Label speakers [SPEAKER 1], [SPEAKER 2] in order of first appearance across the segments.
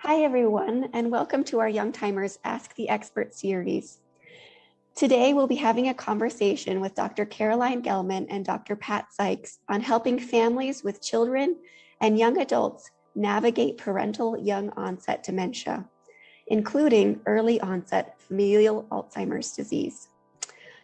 [SPEAKER 1] Hi, everyone, and welcome to our Youngtimers Ask the Expert series. Today, we'll be having a conversation with Dr. Caroline Gelman and Dr. Pat Sikes on helping families with children and young adults navigate parental young onset dementia, including early onset familial Alzheimer's disease.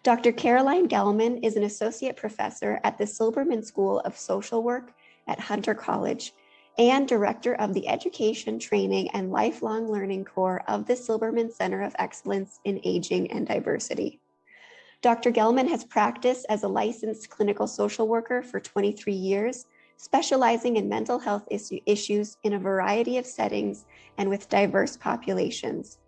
[SPEAKER 1] Dr. Caroline Gelman is an associate professor at the Silberman School of Social Work at Hunter College and director of the Education, Training, and Lifelong Learning Core of the Silberman Center of Excellence in Aging and Diversity. Dr. Gelman has practiced as a licensed clinical social worker for 23 years, specializing in mental health issues in a variety of settings and with diverse populations.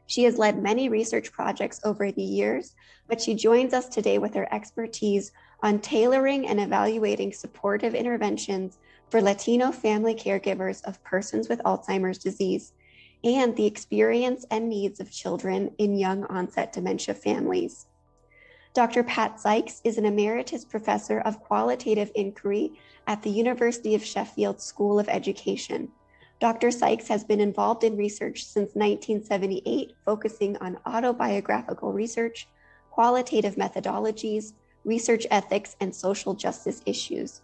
[SPEAKER 1] She has led many research projects over the years, but she joins us today with her expertise on tailoring and evaluating supportive interventions for Latino family caregivers of persons with Alzheimer's disease and the experience and needs of children in young onset dementia families. Dr. Pat Sikes is an Emeritus Professor of Qualitative Inquiry at the University of Sheffield School of Education. Dr. Sikes has been involved in research since 1978, focusing on autobiographical research, qualitative methodologies, research ethics, and social justice issues.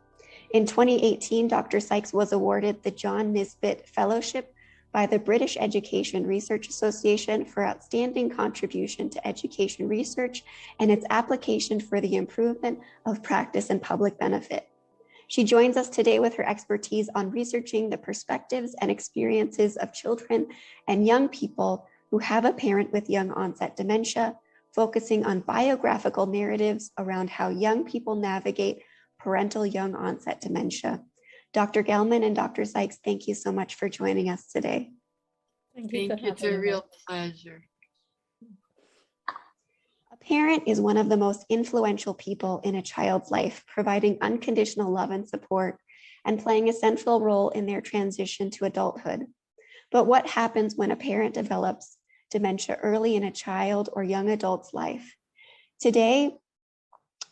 [SPEAKER 1] In 2018, Dr. Sikes was awarded the John Nisbett Fellowship by the British Education Research Association for outstanding contribution to education research and its application for the improvement of practice and public benefit. She joins us today with her expertise on researching the perspectives and experiences of children and young people who have a parent with young onset dementia, focusing on biographical narratives around how young people navigate parental young onset dementia. Dr. Gelman and Dr. Sikes, thank you so much for joining us today.
[SPEAKER 2] Thank you. It's a real pleasure.
[SPEAKER 1] A parent is one of the most influential people in a child's life, providing unconditional love and support and playing a central role in their transition to adulthood. But what happens when a parent develops dementia early in a child or young adult's life? Today,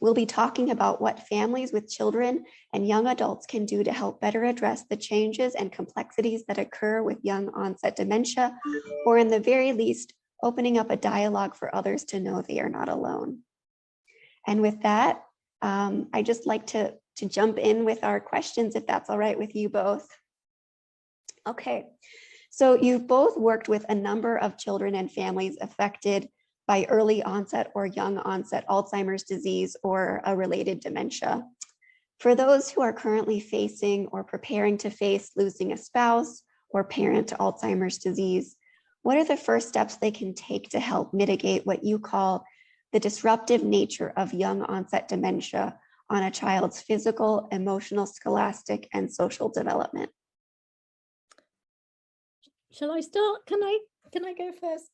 [SPEAKER 1] we'll be talking about what families with children and young adults can do to help better address the changes and complexities that occur with young onset dementia, or in the very least, opening up a dialogue for others to know they are not alone. And with that, I just like to jump in with our questions, if that's all right with you both. Okay, so you've both worked with a number of children and families affected by early onset or young onset Alzheimer's disease or a related dementia. For those who are currently facing or preparing to face losing a spouse or parent to Alzheimer's disease, what are the first steps they can take to help mitigate what you call the disruptive nature of young onset dementia on a child's physical, emotional, scholastic, and social development?
[SPEAKER 2] Shall I start? Can I go first?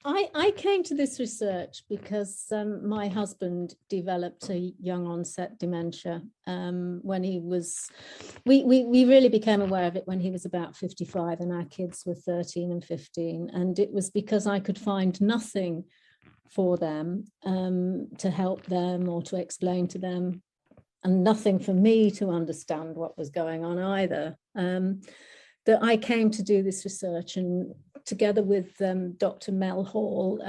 [SPEAKER 2] I came to this research because my husband developed a young onset dementia when he was, we really became aware of it when he was about 55 and our kids were 13 and 15. And it was because I could find nothing for them to help them or to explain to them, and nothing for me to understand what was going on either. That I came to do this research, and together with Dr. Mel Hall,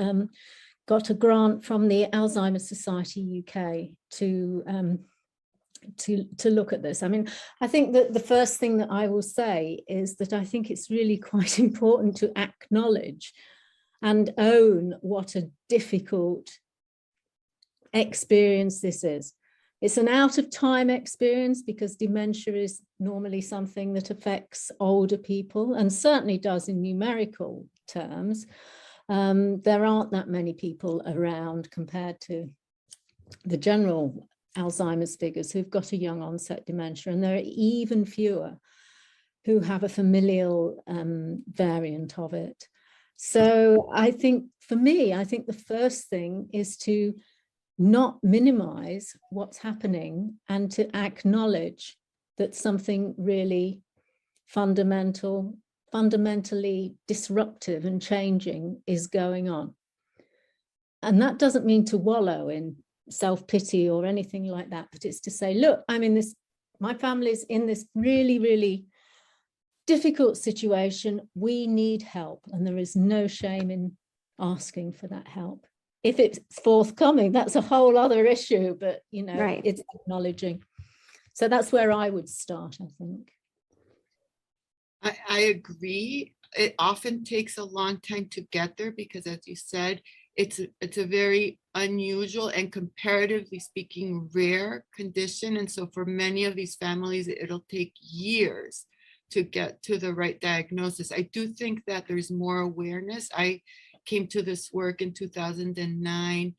[SPEAKER 2] got a grant from the Alzheimer Society UK to look at this. I mean, I think that the first thing that I will say is that I think it's really quite important to acknowledge and own what a difficult experience this is. It's an out of time experience because dementia is normally something that affects older people and certainly does in numerical terms. There aren't that many people around compared to the general Alzheimer's figures who've got a young onset dementia, and there are even fewer who have a familial variant of it. So I think for me, I think the first thing is to not minimize what's happening and to acknowledge that something really fundamentally disruptive and changing is going on. And that doesn't mean to wallow in self-pity or anything like that, but it's to say, look, I'm in this, my family's in this really, really difficult situation, we need help, and there is no shame in asking for that help. If it's forthcoming, that's a whole other issue, but
[SPEAKER 1] Right.
[SPEAKER 2] it's acknowledging. So that's where I would start, I think.
[SPEAKER 3] I agree. It often takes a long time to get there because, as you said, it's a very unusual and, comparatively speaking, rare condition. And so for many of these families, it'll take years to get to the right diagnosis. I do think that there's more awareness. I came to this work in 2009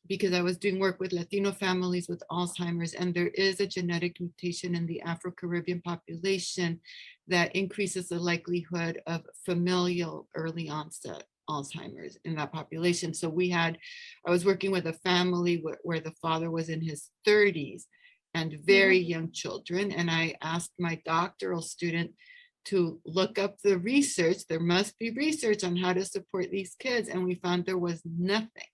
[SPEAKER 3] because I was doing work with Latino families with Alzheimer's, and there is a genetic mutation in the Afro-Caribbean population that increases the likelihood of familial early onset Alzheimer's in that population. So I was working with a family where the father was in his 30s and very young children. And I asked my doctoral student to look up the research. There must be research on how to support these kids. And we found there was nothing.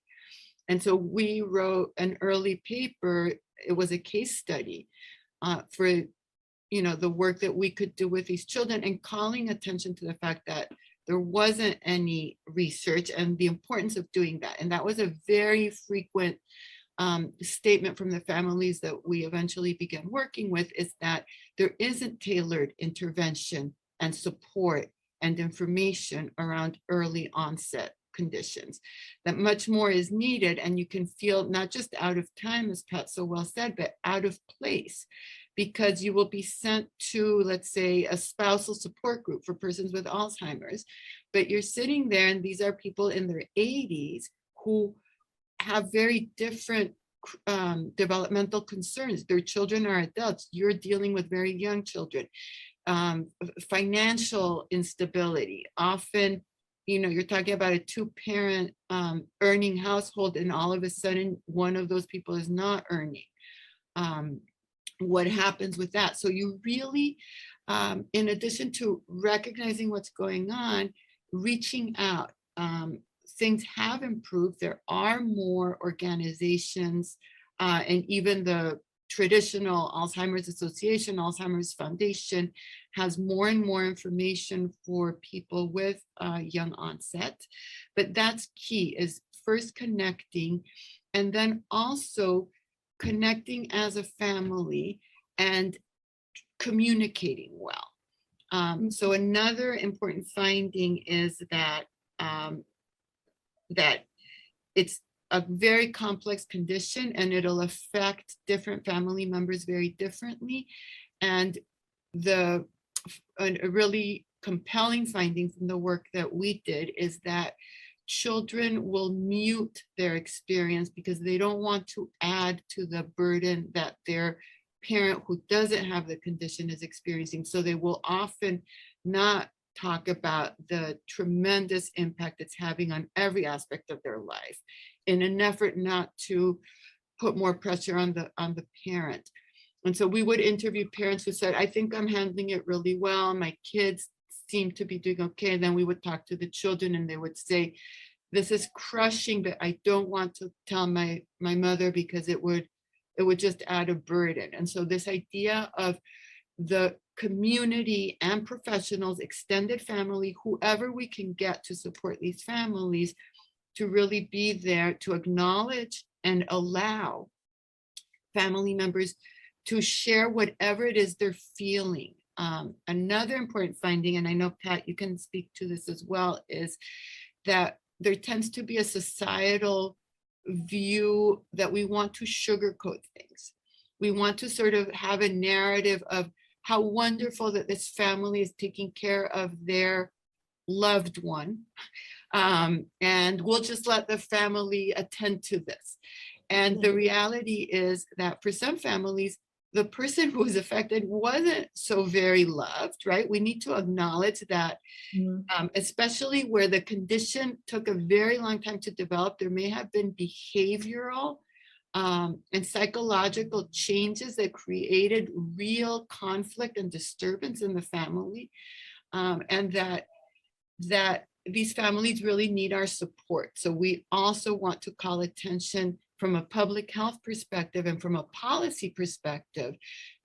[SPEAKER 3] And so we wrote an early paper. It was a case study for the work that we could do with these children, and calling attention to the fact that there wasn't any research and the importance of doing that. And that was a very frequent statement from the families that we eventually began working with, is that there isn't tailored intervention and support and information around early onset conditions, that much more is needed. And you can feel not just out of time, as Pat so well said, but out of place, because you will be sent to, let's say, a spousal support group for persons with Alzheimer's, but you're sitting there and these are people in their 80s who have very different developmental concerns. Their children are adults. You're dealing with very young children. Financial instability. Often, you're talking about a 2-parent earning household, and all of a sudden one of those people is not earning. What happens with that? So you really, in addition to recognizing what's going on, reaching out. Things have improved. There are more organizations, and even the traditional Alzheimer's Association, Alzheimer's Foundation has more and more information for people with young onset. But that's key, is first connecting, and then also connecting as a family and communicating well. So another important finding is that that it's a very complex condition and it'll affect different family members very differently. And a really compelling finding from the work that we did is that children will mute their experience because they don't want to add to the burden that their parent who doesn't have the condition is experiencing. So they will often not talk about the tremendous impact it's having on every aspect of their life, in an effort not to put more pressure on the parent. And so we would interview parents who said, I think I'm handling it really well. My kids seem to be doing okay. And then we would talk to the children and they would say, this is crushing, but I don't want to tell my mother because it would just add a burden. And so this idea of the community and professionals, extended family, whoever we can get to support these families, to really be there to acknowledge and allow family members to share whatever it is they're feeling. Another important finding, and I know, Pat, you can speak to this as well, is that there tends to be a societal view that we want to sugarcoat things. We want to sort of have a narrative of how wonderful that this family is taking care of their loved one. And we'll just let the family attend to this. And the reality is that for some families, the person who was affected wasn't so very loved, right? We need to acknowledge that, especially where the condition took a very long time to develop, there may have been behavioral and psychological changes that created real conflict and disturbance in the family, and that these families really need our support. So we also want to call attention from a public health perspective and from a policy perspective,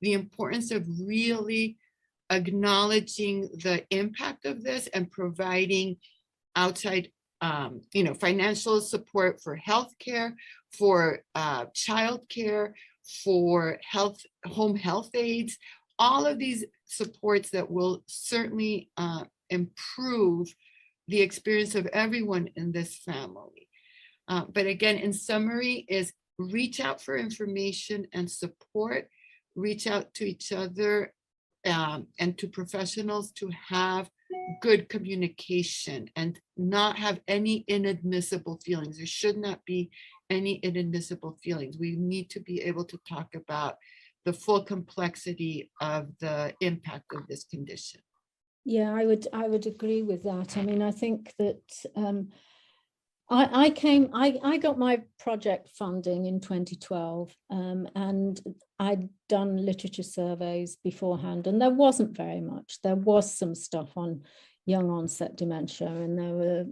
[SPEAKER 3] the importance of really acknowledging the impact of this and providing outside financial support for healthcare, for childcare, for home health aides, all of these supports that will certainly improve the experience of everyone in this family. But again, in summary, is reach out for information and support, reach out to each other and to professionals to have good communication and not have any inadmissible feelings. There should not be any inadmissible feelings. We need to be able to talk about the full complexity of the impact of this condition.
[SPEAKER 2] Yeah, I would agree with that. I mean, I think that I got my project funding in 2012, and I'd done literature surveys beforehand, and there wasn't very much. There was some stuff on young onset dementia, and there were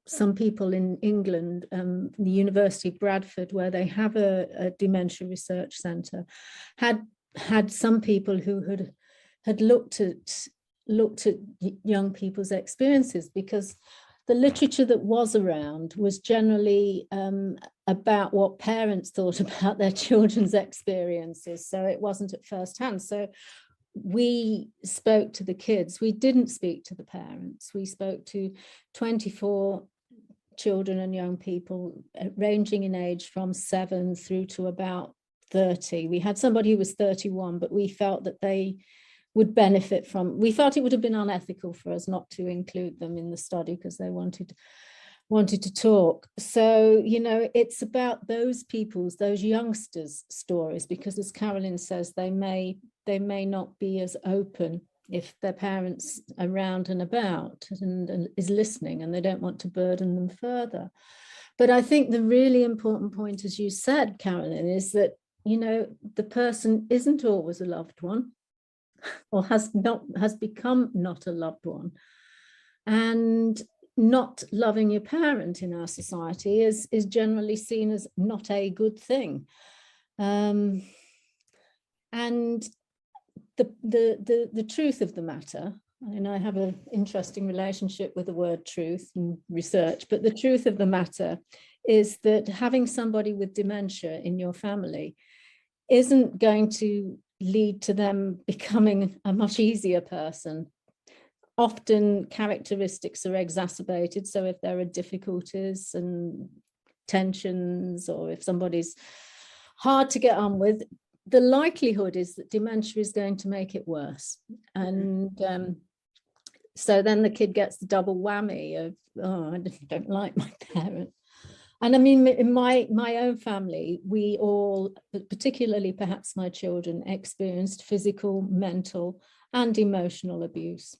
[SPEAKER 2] some people in England, the University of Bradford, where they have a dementia research centre, had some people who had looked at young people's experiences, because the literature that was around was generally about what parents thought about their children's experiences. So it wasn't at first hand. So we spoke to the kids. We didn't speak to the parents. We spoke to 24 children and young people ranging in age from 7 through to about 30. We had somebody who was 31, but we felt that they would benefit from, we felt it would have been unethical for us not to include them in the study because they wanted to talk. So, it's about those people's, those youngsters' stories, because as Carolyn says, they may not be as open if their parents are around and about and is listening, and they don't want to burden them further. But I think the really important point, as you said, Carolyn, is that, the person isn't always a loved one, or has become not a loved one. And not loving your parent in our society is generally seen as not a good thing. And the truth of the matter, and I have an interesting relationship with the word truth and research, but the truth of the matter is that having somebody with dementia in your family isn't going to lead to them becoming a much easier person. Often characteristics are exacerbated. So if there are difficulties and tensions, or if somebody's hard to get on with, the likelihood is that dementia is going to make it worse. And so then the kid gets the double whammy of, oh, I don't like my parent. And I mean, in my own family, we all, particularly perhaps my children, experienced physical, mental, and emotional abuse.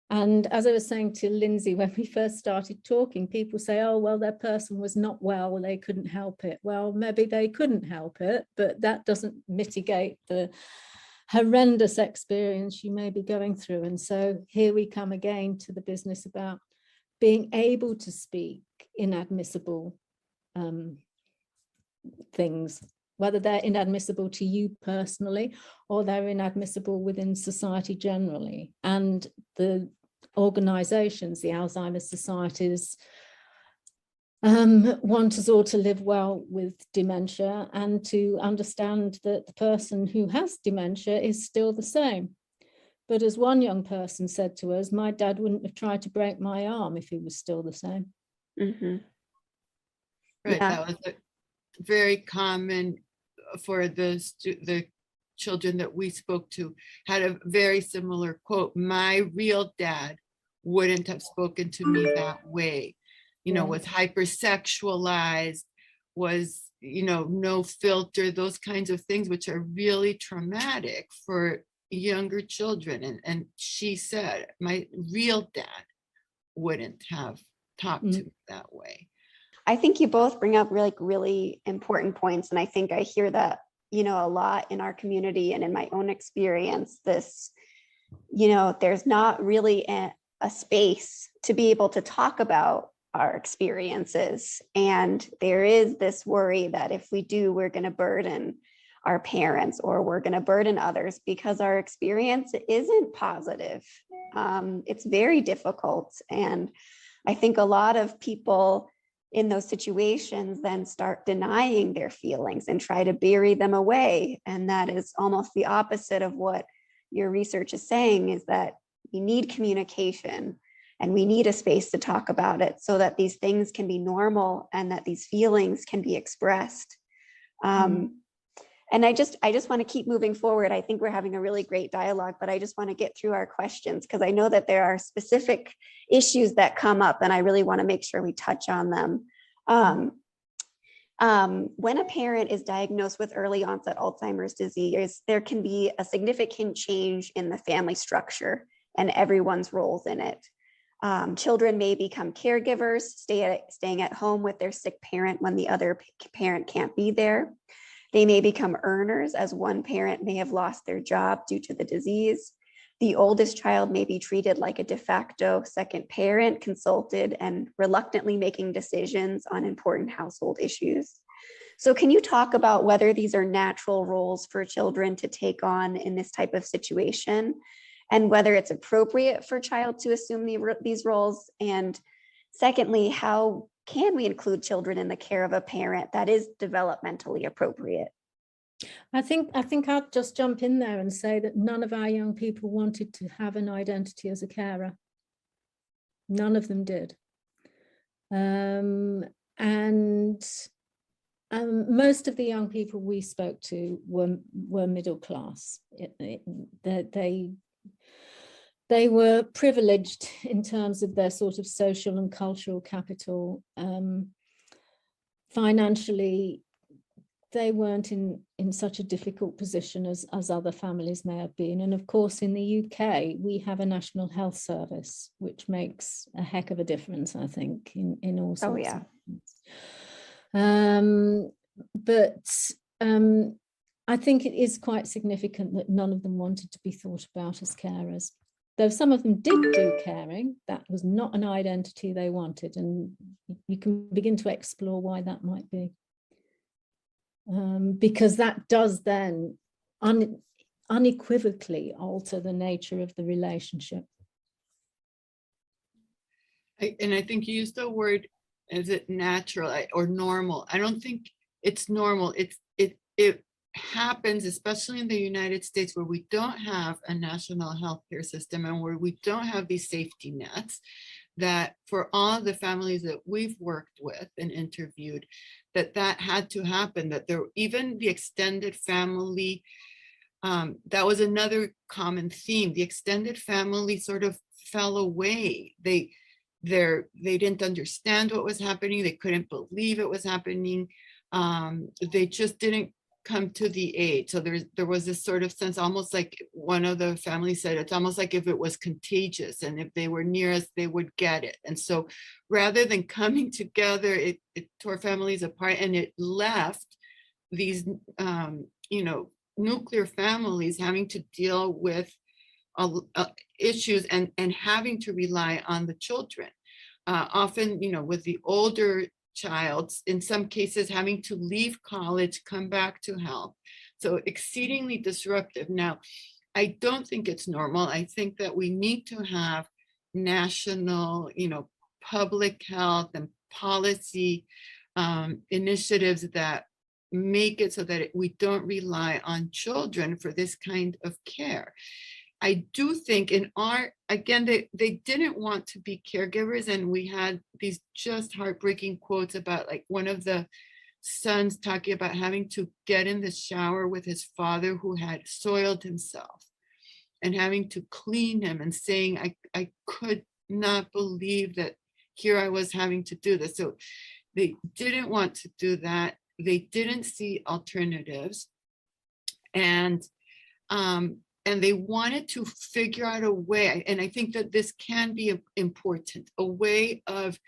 [SPEAKER 2] And as I was saying to Lindsay, when we first started talking, people say, oh, well, their person was not well, they couldn't help it. Well, maybe they couldn't help it, but that doesn't mitigate the horrendous experience you may be going through. And so here we come again to the business about being able to speak inadmissible things, whether they're inadmissible to you personally or they're inadmissible within society generally. And the organizations, the Alzheimer's societies, want us all to live well with dementia and to understand that the person who has dementia is still the same. But as one young person said to us, my dad wouldn't have tried to break my arm if he was still the same.
[SPEAKER 1] Mm-hmm.
[SPEAKER 3] Right,
[SPEAKER 1] Yeah.
[SPEAKER 3] that was very common for the children that we spoke to, had a very similar quote. My real dad wouldn't have spoken to me that way, was hypersexualized, was, no filter, those kinds of things, which are really traumatic for younger children. And she said, my real dad wouldn't have talked to me that way.
[SPEAKER 1] I think you both bring up really important points. And I think I hear that, a lot in our community and in my own experience, this, there's not really a space to be able to talk about our experiences. And there is this worry that if we do, we're going to burden our parents, or we're going to burden others because our experience isn't positive. It's very difficult. And I think a lot of people in those situations then start denying their feelings and try to bury them away. And that is almost the opposite of what your research is saying, is that we need communication and we need a space to talk about it so that these things can be normal and that these feelings can be expressed. And I just want to keep moving forward. I think we're having a really great dialogue, but I just want to get through our questions because I know that there are specific issues that come up and I really want to make sure we touch on them. When a parent is diagnosed with early onset Alzheimer's disease, there can be a significant change in the family structure and everyone's roles in it. Children may become caregivers, staying at home with their sick parent when the other parent can't be there. They may become earners, as one parent may have lost their job due to the disease. The oldest child may be treated like a de facto second parent, consulted and reluctantly making decisions on important household issues. So can you talk about whether these are natural roles for children to take on in this type of situation, and whether it's appropriate for a child to assume these roles? And secondly, how can we include children in the care of a parent that is developmentally appropriate?
[SPEAKER 2] I think I'll just jump in there and say that none of our young people wanted to have an identity as a carer. None of them did. And most of the young people we spoke to were middle class. They were privileged in terms of their sort of social and cultural capital. Financially, they weren't in such a difficult position as other families may have been. And of course, in the UK, we have a National Health Service, which makes a heck of a difference, I think, in all sorts of things. But I think it is quite significant that none of them wanted to be thought about as carers. Though some of them did do caring, that was not an identity they wanted. And you can begin to explore why that might be. Because that does then unequivocally alter the nature of the relationship.
[SPEAKER 3] And I think you used the word, is it natural or normal? I don't think it's normal. It happens, especially in the United States, where we don't have a national healthcare system and where we don't have these safety nets, that for all the families that we've worked with and interviewed, that had to happen, that there, even the extended family, that was another common theme. The extended family sort of fell away. They didn't understand what was happening. They couldn't believe it was happening. They just didn't come to the aid. So there was this sort of sense, almost like one of the families said, it's almost like if it was contagious, and if they were near us, they would get it. And so rather than coming together, it tore families apart, and it left these, nuclear families having to deal with issues and having to rely on the children. Often, with the older child, in some cases having to leave college, come back to help. So exceedingly disruptive. Now, I don't think it's normal. I think that we need to have national, public health and policy initiatives that make it so that we don't rely on children for this kind of care. I do think again, they didn't want to be caregivers. And we had these just heartbreaking quotes about, like, one of the sons talking about having to get in the shower with his father who had soiled himself and having to clean him, and saying, I could not believe that here I was having to do this. So they didn't want to do that. They didn't see alternatives. And they wanted to figure out a way, and I think that this can be important, a way of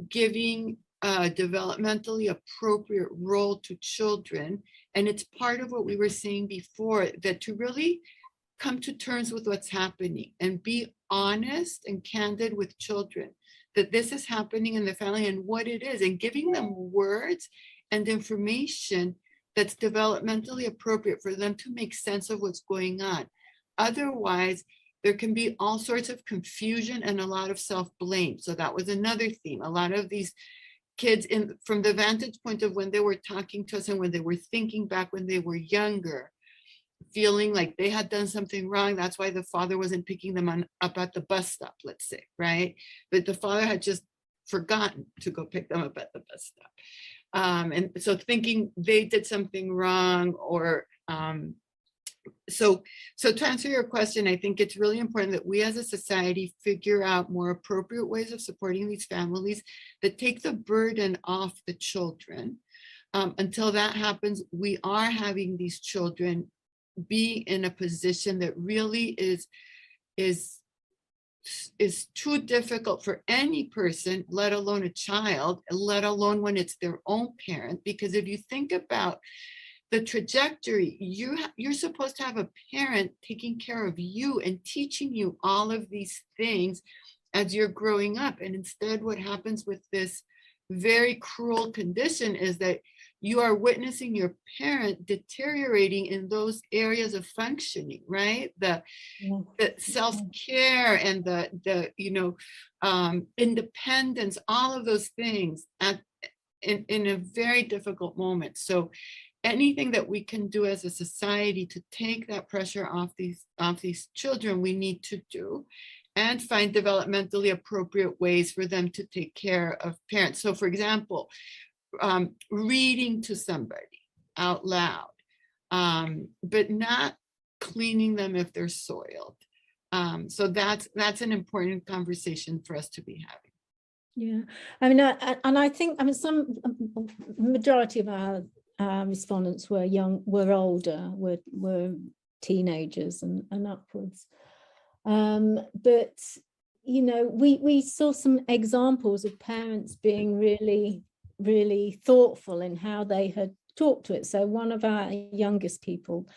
[SPEAKER 3] giving a developmentally appropriate role to children. And it's part of what we were saying before, that to really come to terms with what's happening and be honest and candid with children, that this is happening in the family and what it is, and giving them words and information that's developmentally appropriate for them to make sense of what's going on. Otherwise, there can be all sorts of confusion and a lot of self-blame. So that was another theme. A lot of these kids, from the vantage point of when they were talking to us and when they were thinking back when they were younger, feeling like they had done something wrong. That's why the father wasn't picking them up at the bus stop, let's say, right? But the father had just forgotten to go pick them up at the bus stop. And so thinking they did something wrong, or so to answer your question, I think it's really important that we as a society figure out more appropriate ways of supporting these families that take the burden off the children. Until that happens, we are having these children be in a position that really is too difficult for any person, let alone a child, let alone when it's their own parent. Because if you think about the trajectory, you're supposed to have a parent taking care of you and teaching you all of these things as you're growing up. And instead, what happens with this very cruel condition is that you are witnessing your parent deteriorating in those areas of functioning, right? The self-care and the independence, all of those things in a very difficult moment. So anything that we can do as a society to take that pressure off these children, we need to do, and find developmentally appropriate ways for them to take care of parents. So for example, reading to somebody out loud, but not cleaning them if they're soiled. So that's an important conversation for us to be having.
[SPEAKER 2] Yeah, I mean, and I think, I mean, some majority of our respondents were older, were teenagers and upwards. But you know, we saw some examples of parents being really, really thoughtful in how they had talked to it. So one of our youngest people,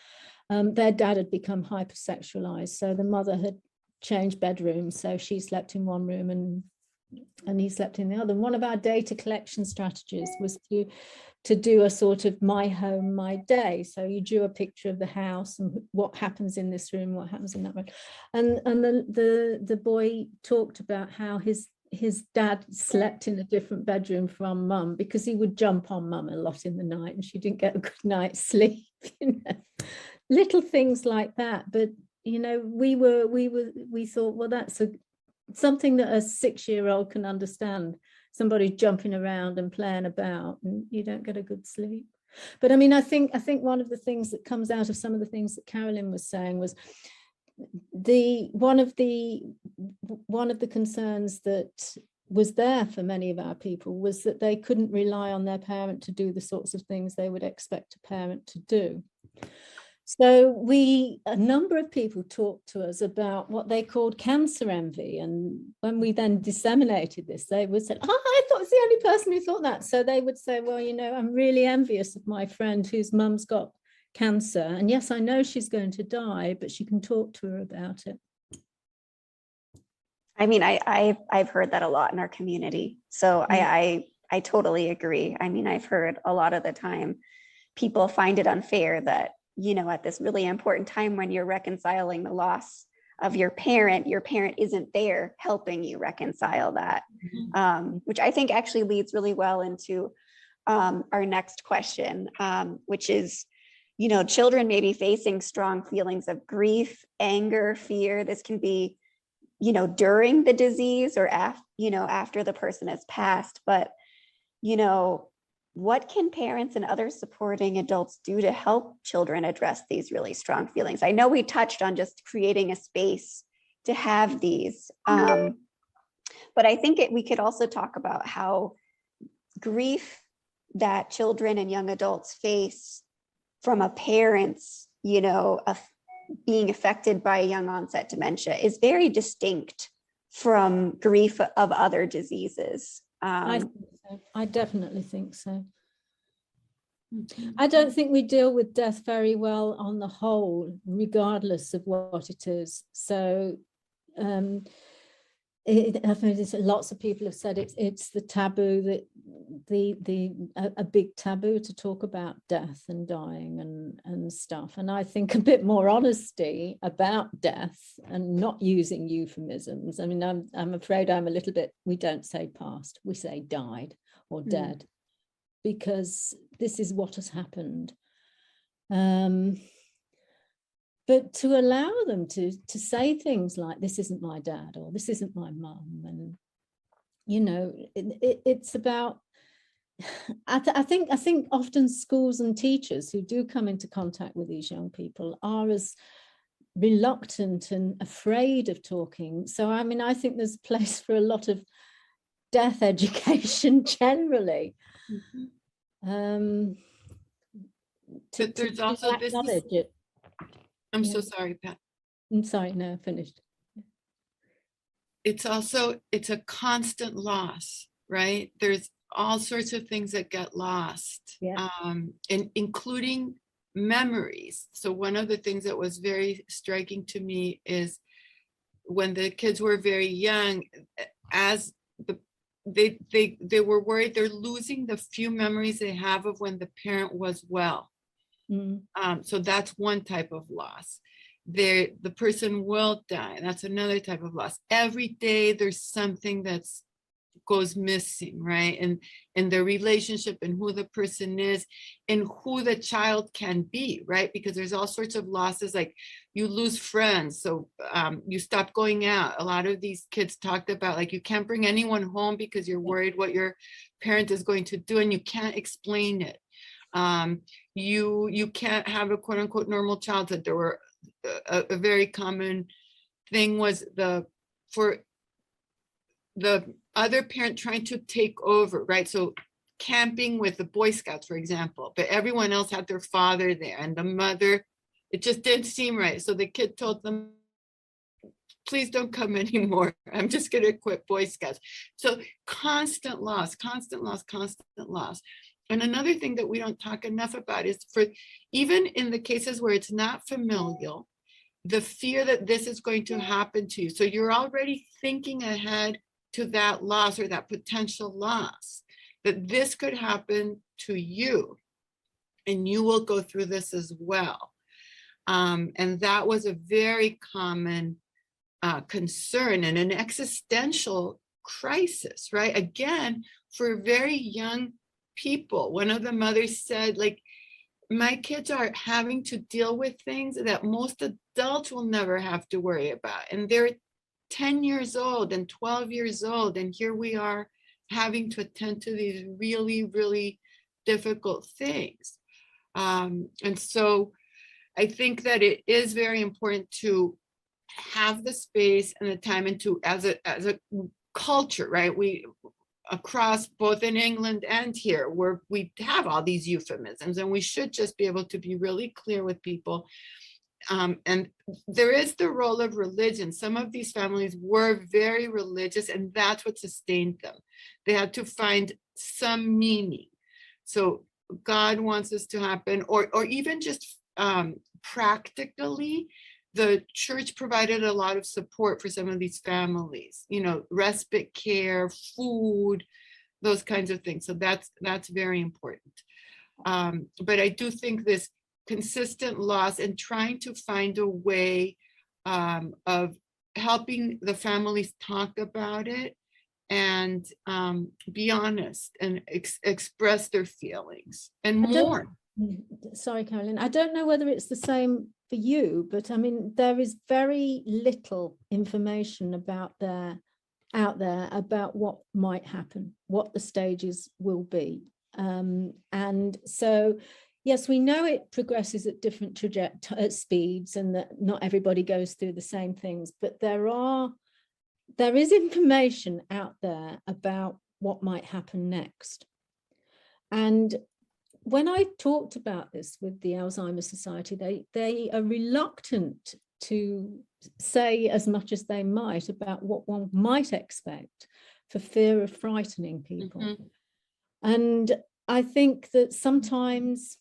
[SPEAKER 2] their dad had become hypersexualized, so the mother had changed bedrooms, so she slept in one room and he slept in the other. And one of our data collection strategies was to do a sort of my home, my day. So you drew a picture of the house and what happens in this room, what happens in that room. And the boy talked about how his dad slept in a different bedroom from mum because he would jump on mum a lot in the night and she didn't get a good night's sleep. You know, little things like that. But you know, we thought, well, that's something that a 6-year-old can understand. Somebody jumping around and playing about, and you don't get a good sleep. But I mean, I think one of the things that comes out of some of the things that Carolyn was saying was one of the concerns that was there for many of our people was that they couldn't rely on their parent to do the sorts of things they would expect a parent to do. So a number of people talked to us about what they called cancer envy. And when we then disseminated this, they would say, I thought I was the only person who thought that. So they would say, well, you know, I'm really envious of my friend whose mum's got cancer. And yes, I know she's going to die, but she can talk to her about it.
[SPEAKER 1] I mean, I've heard that a lot in our community. So I totally agree. I mean, I've heard a lot of the time people find it unfair that, you know, at this really important time when you're reconciling the loss of your parent isn't there helping you reconcile that, which I think actually leads really well into our next question, which is, you know, children may be facing strong feelings of grief, anger, fear. This can be, you know, during the disease or after the person has passed. But, you know, what can parents and other supporting adults do to help children address these really strong feelings? I know we touched on just creating a space to have these, but I think we could also talk about how grief that children and young adults face from a parent's, you know, being affected by young onset dementia is very distinct from grief of other diseases.
[SPEAKER 2] I think so. I definitely think so. I don't think we deal with death very well on the whole, regardless of what it is. So I've noticed lots of people have said it's the taboo that a big taboo to talk about death and dying and stuff. And I think a bit more honesty about death and not using euphemisms. I mean, I'm afraid I'm a little bit, we don't say passed, we say died or dead, because this is what has happened. But to allow them to say things like, this isn't my dad, or this isn't my mum, and you know, it's about, I think often schools and teachers who do come into contact with these young people are as reluctant and afraid of talking. So I mean, I think there's a place for a lot of death education generally.
[SPEAKER 3] But there's also this. I'm so sorry, Pat.
[SPEAKER 2] I'm sorry, no, finished.
[SPEAKER 3] It's a constant loss, right? There's all sorts of things that get lost, and including memories. So one of the things that was very striking to me is when the kids were very young, as they were worried they're losing the few memories they have of when the parent was well. So that's one type of loss. The person will die. That's another type of loss. Every day there's something that's goes missing, right? And the relationship and who the person is and who the child can be, right? Because there's all sorts of losses, like you lose friends, so you stop going out. A lot of these kids talked about, like, you can't bring anyone home because you're worried what your parent is going to do and you can't explain it. You can't have a quote unquote normal childhood. There were a very common thing was for the other parent trying to take over, right? So camping with the Boy Scouts, for example, but everyone else had their father there and the mother, it just didn't seem right. So the kid told them, please don't come anymore. I'm just going to quit Boy Scouts. So constant loss, constant loss, constant loss. And another thing that we don't talk enough about is, for even in the cases where it's not familial, the fear that this is going to happen to you. So you're already thinking ahead to that loss or that potential loss, that this could happen to you and you will go through this as well. And that was a very common concern and an existential crisis, right? Again, for very young people. One of the mothers said, like, my kids are having to deal with things that most adults will never have to worry about. And they're 10 years old and 12 years old. And here we are having to attend to these really, really difficult things. And so I think that it is very important to have the space and the time, and to, as a culture, right? We, across both in England and here, where we have all these euphemisms, and we should just be able to be really clear with people. And there is the role of religion. Some of these families were very religious, and that's what sustained them. They had to find some meaning. So God wants this to happen, or even just practically, the church provided a lot of support for some of these families, you know, respite care, food, those kinds of things. So that's very important. But I do think this consistent loss and trying to find a way of helping the families talk about it and be honest and express their feelings and more.
[SPEAKER 2] Sorry, Carolyn, I don't know whether it's the same for you, but I mean, there is very little information out there about what might happen, what the stages will be. And so, yes, we know it progresses at different speeds, and that not everybody goes through the same things, but there is information out there about what might happen next. And when I talked about this with the Alzheimer's Society, they are reluctant to say as much as they might about what one might expect, for fear of frightening people. Mm-hmm. And I think that sometimes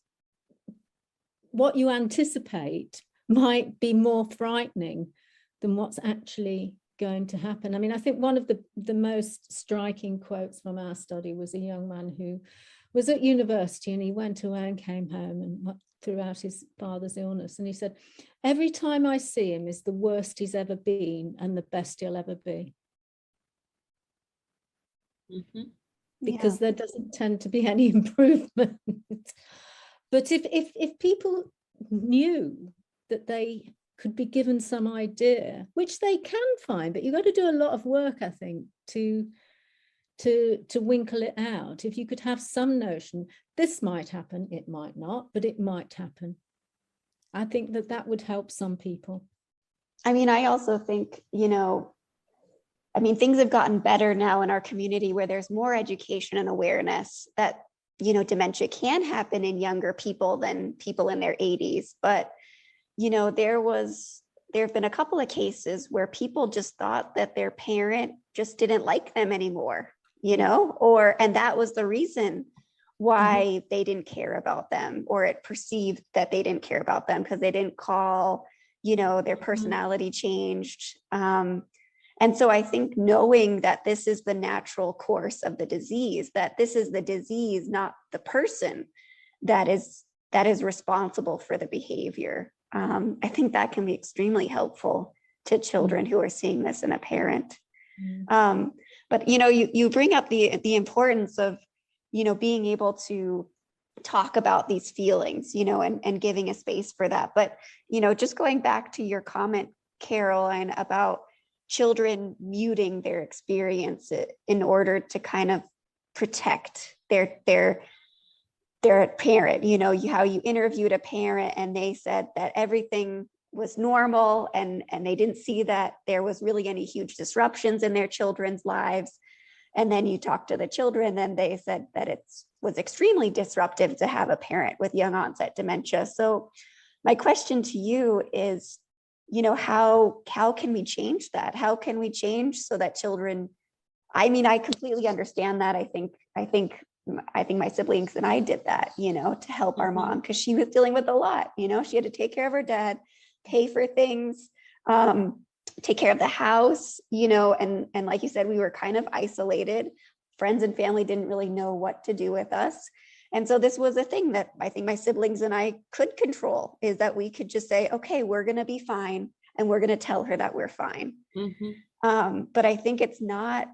[SPEAKER 2] what you anticipate might be more frightening than what's actually going to happen. I mean, I think one of the most striking quotes from our study was a young man who was at university, and he went away and came home and throughout his father's illness. And he said, every time I see him is the worst he's ever been and the best he'll ever be.
[SPEAKER 3] Mhm.
[SPEAKER 2] Because there doesn't tend to be any improvement. But if people knew that they could be given some idea, which they can find, but you've got to do a lot of work, I think, to winkle it out. If you could have some notion, this might happen, it might not, but it might happen. I think that would help some people.
[SPEAKER 1] I mean, I also think, things have gotten better now in our community where there's more education and awareness that, dementia can happen in younger people than people in their 80s. But, there have been a couple of cases where people just thought that their parent just didn't like them anymore, and that was the reason why they didn't care about them, or it perceived that they didn't care about them because they didn't call, their personality changed. And so I think knowing that this is the natural course of the disease, that this is the disease, not the person that is responsible for the behavior. I think that can be extremely helpful to children who are seeing this in a parent. But, you bring up the importance of, being able to talk about these feelings, and giving a space for that. But, just going back to your comment, Caroline, about children muting their experience in order to kind of protect their parent, how you interviewed a parent and they said that everything was normal and they didn't see that there was really any huge disruptions in their children's lives. And then you talked to the children and they said that it was extremely disruptive to have a parent with young onset dementia. So my question to you is, how can we change that? How can we change so that children, I completely understand that. I think my siblings and I did that, to help our mom, because she was dealing with a lot. She had to take care of her dad, pay for things, take care of the house, and like you said, we were kind of isolated. Friends and family didn't really know what to do with us. And so this was a thing that I think my siblings and I could control, is that we could just say, okay, we're going to be fine. And we're going to tell her that we're fine. But I think it's not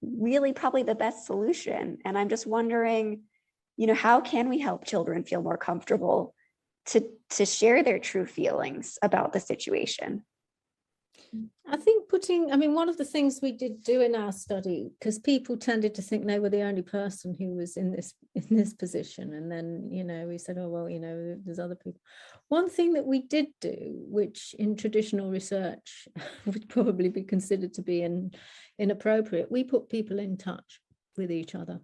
[SPEAKER 1] really probably the best solution. And I'm just wondering, how can we help children feel more comfortable to share their true feelings about the situation?
[SPEAKER 2] I think one of the things we did do in our study, because people tended to think they were the only person who was in this position. And then, we said, oh, well, there's other people. One thing that we did do, which in traditional research would probably be considered to be inappropriate, we put people in touch with each other.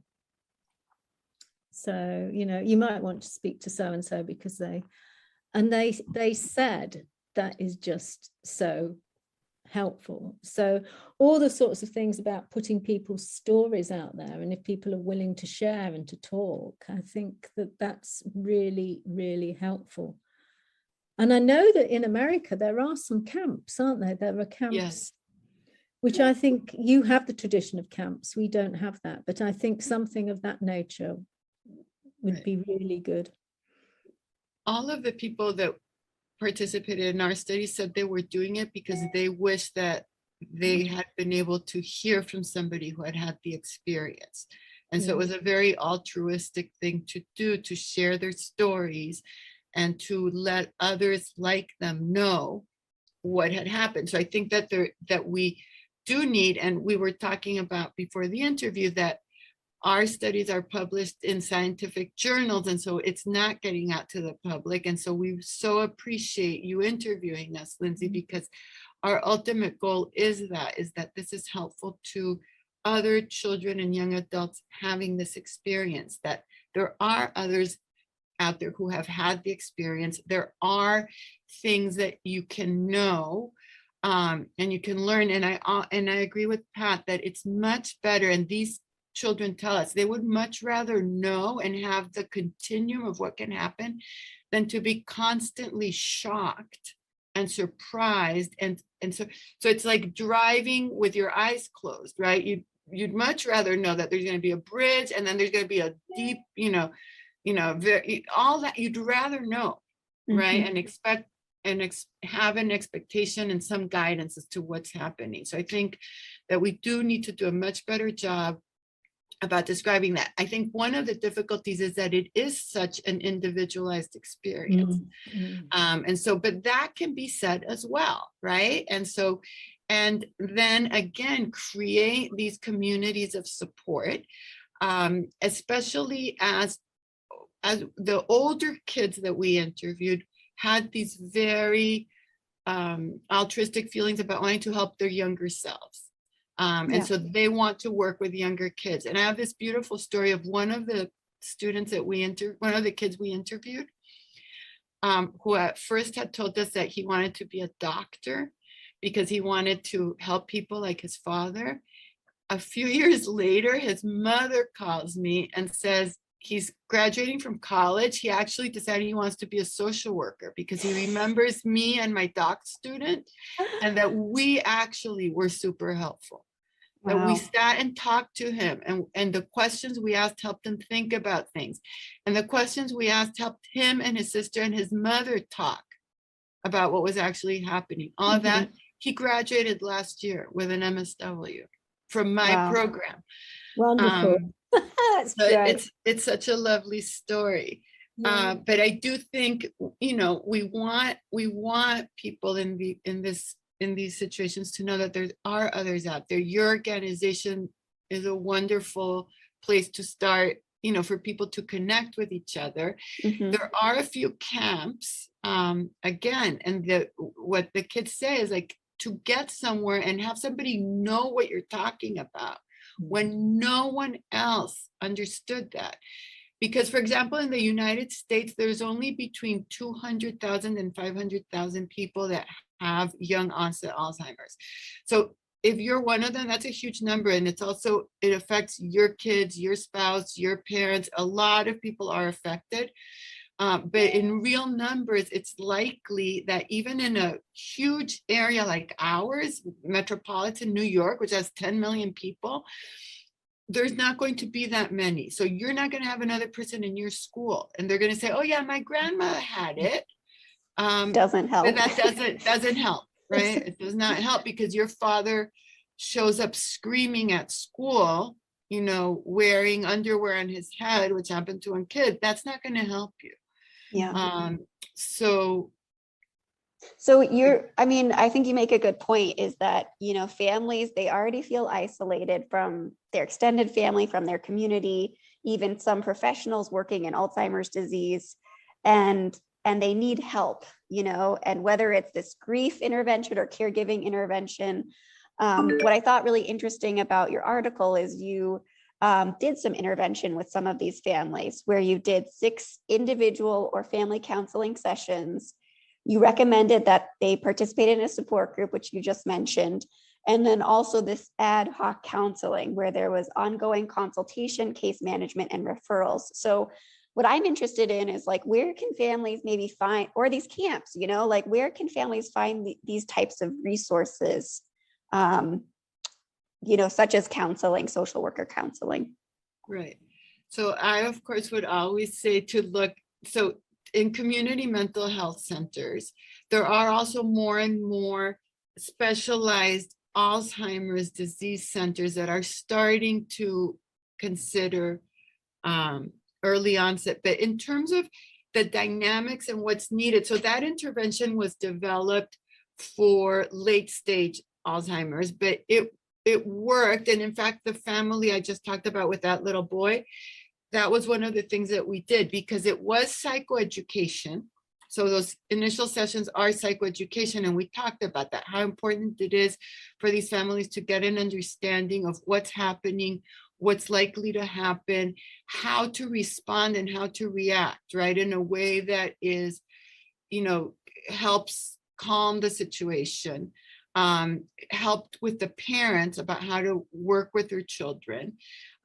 [SPEAKER 2] So, you might want to speak to so-and-so because they said that is just so helpful. So all the sorts of things about putting people's stories out there, and if people are willing to share and to talk, I think that's really, really helpful. And I know that in America there are some camps, aren't there? There are camps. Yes. Which I think you have the tradition of camps. We don't have that, but I think something of that nature would be really good.
[SPEAKER 3] All of the people that participated in our study said they were doing it because they wished that they had been able to hear from somebody who had the experience. And so it was a very altruistic thing to do, to share their stories and to let others like them know what had happened. So I think that we do need, and we were talking about before the interview, that our studies are published in scientific journals, and so it's not getting out to the public. And so we so appreciate you interviewing us, Lindsay, because our ultimate goal is that this is helpful to other children and young adults having this experience, that there are others out there who have had the experience. There are things that you can know and you can learn. And I agree with Pat that it's much better, and these children tell us they would much rather know and have the continuum of what can happen than to be constantly shocked and surprised and And so it's like driving with your eyes closed, right? You'd much rather know that there's going to be a bridge and then there's going to be a deep, all that you'd rather know, right?
[SPEAKER 1] Mhm.
[SPEAKER 3] And expect have an expectation and some guidance as to what's happening. So I think that we do need to do a much better job about describing that. I think one of the difficulties is that it is such an individualized experience. And so, but that can be said as well, right? And then again, create these communities of support, especially as the older kids that we interviewed had these very altruistic feelings about wanting to help their younger selves. And so they want to work with younger kids. And I have this beautiful story of one of the students that one of the kids we interviewed, who at first had told us that he wanted to be a doctor because he wanted to help people like his father. A few years later, his mother calls me and says he's graduating from college. He actually decided he wants to be a social worker because he remembers me and my doc student, and that we actually were super helpful. That we sat and talked to him, and the questions we asked helped him think about things. And the questions we asked helped him and his sister and his mother talk about what was actually happening. All of that. He graduated last year with an MSW from my program.
[SPEAKER 2] Wonderful.
[SPEAKER 3] So it's such a lovely story. But I do think, we want people in these situations to know that there are others out there. Your organization is a wonderful place to start, for people to connect with each other. There are a few camps, again, and what the kids say is like to get somewhere and have somebody know what you're talking about when no one else understood that. Because, for example, in the United States, there's only between 200,000 and 500,000 people that have young onset Alzheimer's. So if you're one of them, that's a huge number. And it affects your kids, your spouse, your parents. A lot of people are affected. But in real numbers, it's likely that even in a huge area like ours, metropolitan New York, which has 10 million people, there's not going to be that many. So you're not going to have another person in your school, and they're going to say, "Oh yeah, my grandma had it."
[SPEAKER 1] Doesn't help.
[SPEAKER 3] But that doesn't help, right? It does not help because your father shows up screaming at school, wearing underwear on his head, which happened to a kid. That's not going to help you. So
[SPEAKER 1] I think you make a good point, is that, families, they already feel isolated from their extended family, from their community, even some professionals working in Alzheimer's disease, and they need help, and whether it's this grief intervention or caregiving intervention. What I thought really interesting about your article is you did some intervention with some of these families, where you did 6 individual or family counseling sessions. You recommended that they participate in a support group, which you just mentioned, and then also this ad hoc counseling where there was ongoing consultation, case management, and referrals. So what I'm interested in is like, where can families maybe find, or these camps, where can families find these types of resources, such as counseling, social worker counseling?
[SPEAKER 3] Right. So I, of course, would always say to look, so in community mental health centers, there are also more and more specialized Alzheimer's disease centers that are starting to consider early onset. But in terms of the dynamics and what's needed, so that intervention was developed for late stage Alzheimer's, but it worked. And in fact, the family I just talked about with that little boy, that was one of the things that we did, because it was psychoeducation. So those initial sessions are psychoeducation, and we talked about that, how important it is for these families to get an understanding of what's happening, what's likely to happen, how to respond and how to react, right, in a way that is, helps calm the situation, helped with the parents about how to work with their children.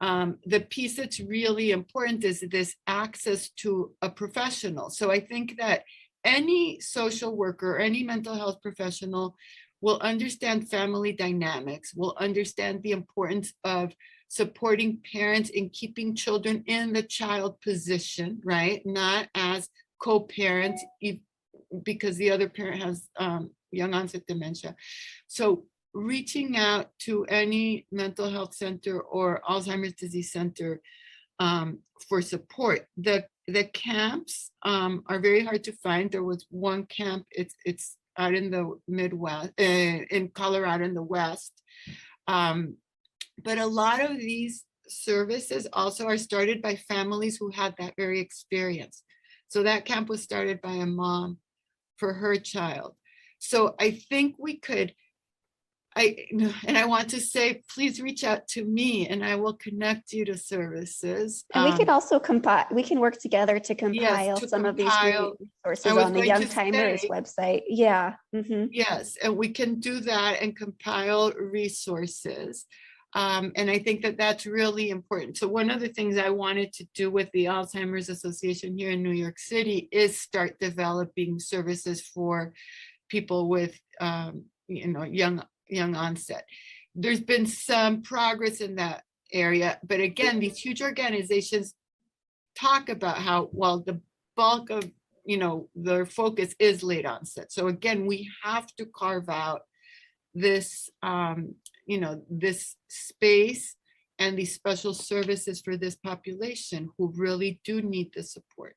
[SPEAKER 3] The piece that's really important is this access to a professional. So I think that any social worker, any mental health professional will understand family dynamics, will understand the importance of supporting parents in keeping children in the child position, right? Not as co-parents, because the other parent has young onset dementia. So reaching out to any mental health center or Alzheimer's disease center for support. The camps are very hard to find. There was one camp, it's out in the Midwest, in Colorado in the West. But a lot of these services also are started by families who had that very experience. So that camp was started by a mom for her child. So I think we could, I want to say, please reach out to me and I will connect you to services.
[SPEAKER 1] And we can also compile, we can work together to compile some of these resources on the Youngtimers website. Yeah. Mm-hmm.
[SPEAKER 3] Yes, and we can do that and compile resources. And I think that that's really important. So one of the things I wanted to do with the Alzheimer's Association here in New York City is start developing services for people with, young onset. There's been some progress in that area, but again, these huge organizations talk about how, well, the bulk of, their focus is late onset. So again, we have to carve out this, this space and these special services for this population who really do need the support.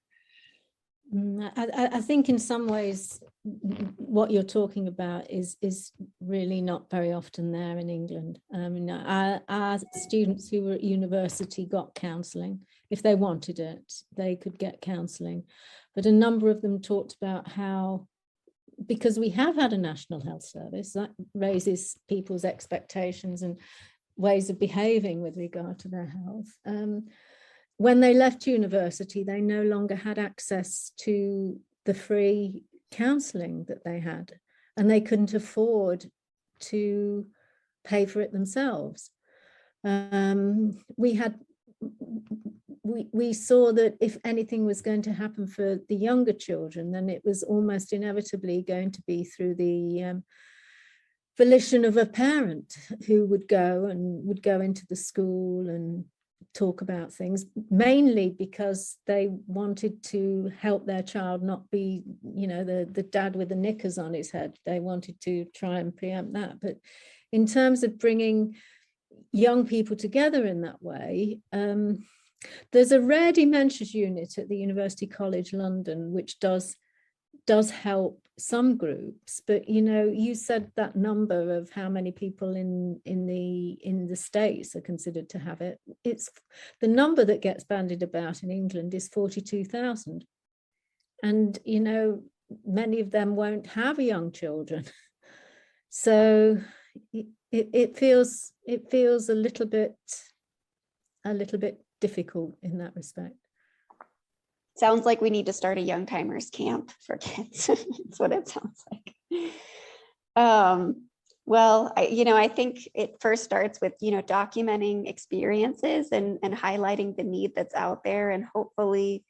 [SPEAKER 2] I think in some ways what you're talking about is really not very often there in England. Our students who were at university got counselling. If they wanted it, they could get counselling. But a number of them talked about how, because we have had a national health service, that raises people's expectations and ways of behaving with regard to their health. When they left university, they no longer had access to the free counselling that they had, and they couldn't afford to pay for it themselves. We saw that if anything was going to happen for the younger children, then it was almost inevitably going to be through the volition of a parent who would go into the school and talk about things, mainly because they wanted to help their child not be, the dad with the knickers on his head. They wanted to try and preempt that. But in terms of bringing young people together in that way, there's a rare dementias unit at the University College London, which does help some groups, but you said that number of how many people in the States are considered to have it. It's the number that gets bandied about in England is 42,000, and many of them won't have young children. So it feels a little bit difficult in that respect.
[SPEAKER 1] Sounds like we need to start a Youngtimers camp for kids. That's what it sounds like. Well, I think it first starts with, documenting experiences and highlighting the need that's out there. And hopefully,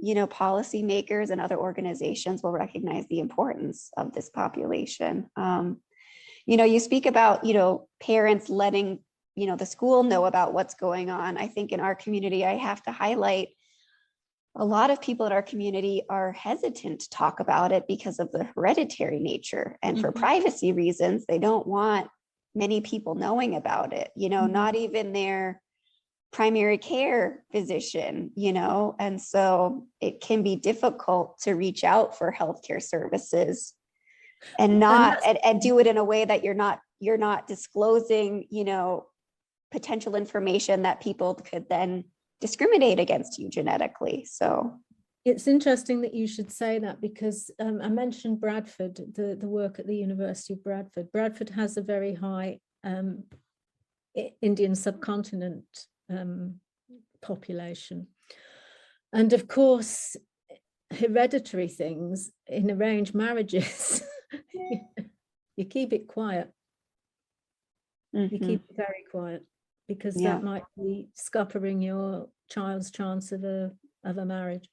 [SPEAKER 1] policymakers and other organizations will recognize the importance of this population. You speak about, parents letting, the school know about what's going on. I think in our community, I have to highlight a lot of people in our community are hesitant to talk about it because of the hereditary nature, and for privacy reasons, they don't want many people knowing about it, not even their primary care physician, and so it can be difficult to reach out for healthcare services and do it in a way that you're not disclosing, potential information that people could then discriminate against you genetically. So
[SPEAKER 2] it's interesting that you should say that, because I mentioned Bradford, the work at the University of Bradford. Bradford has a very high Indian subcontinent population. And of course, hereditary things in arranged marriages, you keep it quiet. You keep it very quiet, because that might be scuppering your child's chance of a marriage.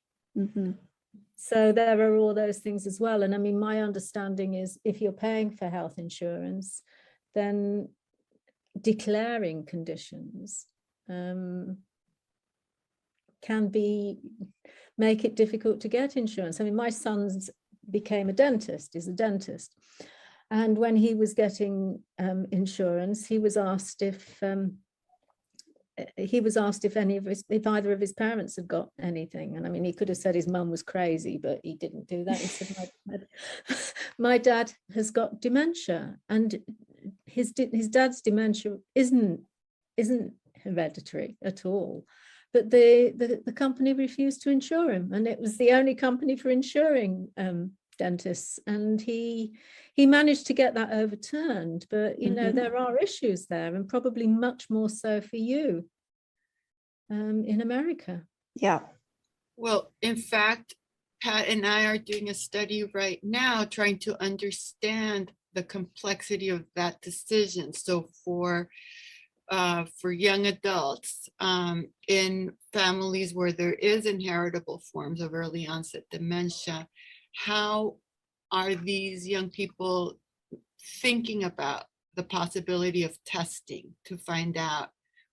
[SPEAKER 2] So there are all those things as well. And I mean, my understanding is if you're paying for health insurance, then declaring conditions can make it difficult to get insurance. I mean, my son's became a dentist, is a dentist. And when he was getting insurance, he was asked if if either of his parents had got anything. And I mean, he could have said his mum was crazy, but he didn't do that. He said, my dad has got dementia, and his dad's dementia isn't hereditary at all. But the company refused to insure him, and it was the only company for insuring dentists, and he managed to get that overturned. But you know, there are issues there, and probably much more so for you in America.
[SPEAKER 1] Yeah.
[SPEAKER 3] Well, in fact, Pat and I are doing a study right now trying to understand the complexity of that decision. So for young adults in families where there is inheritable forms of early onset dementia, how are these young people thinking about the possibility of testing to find out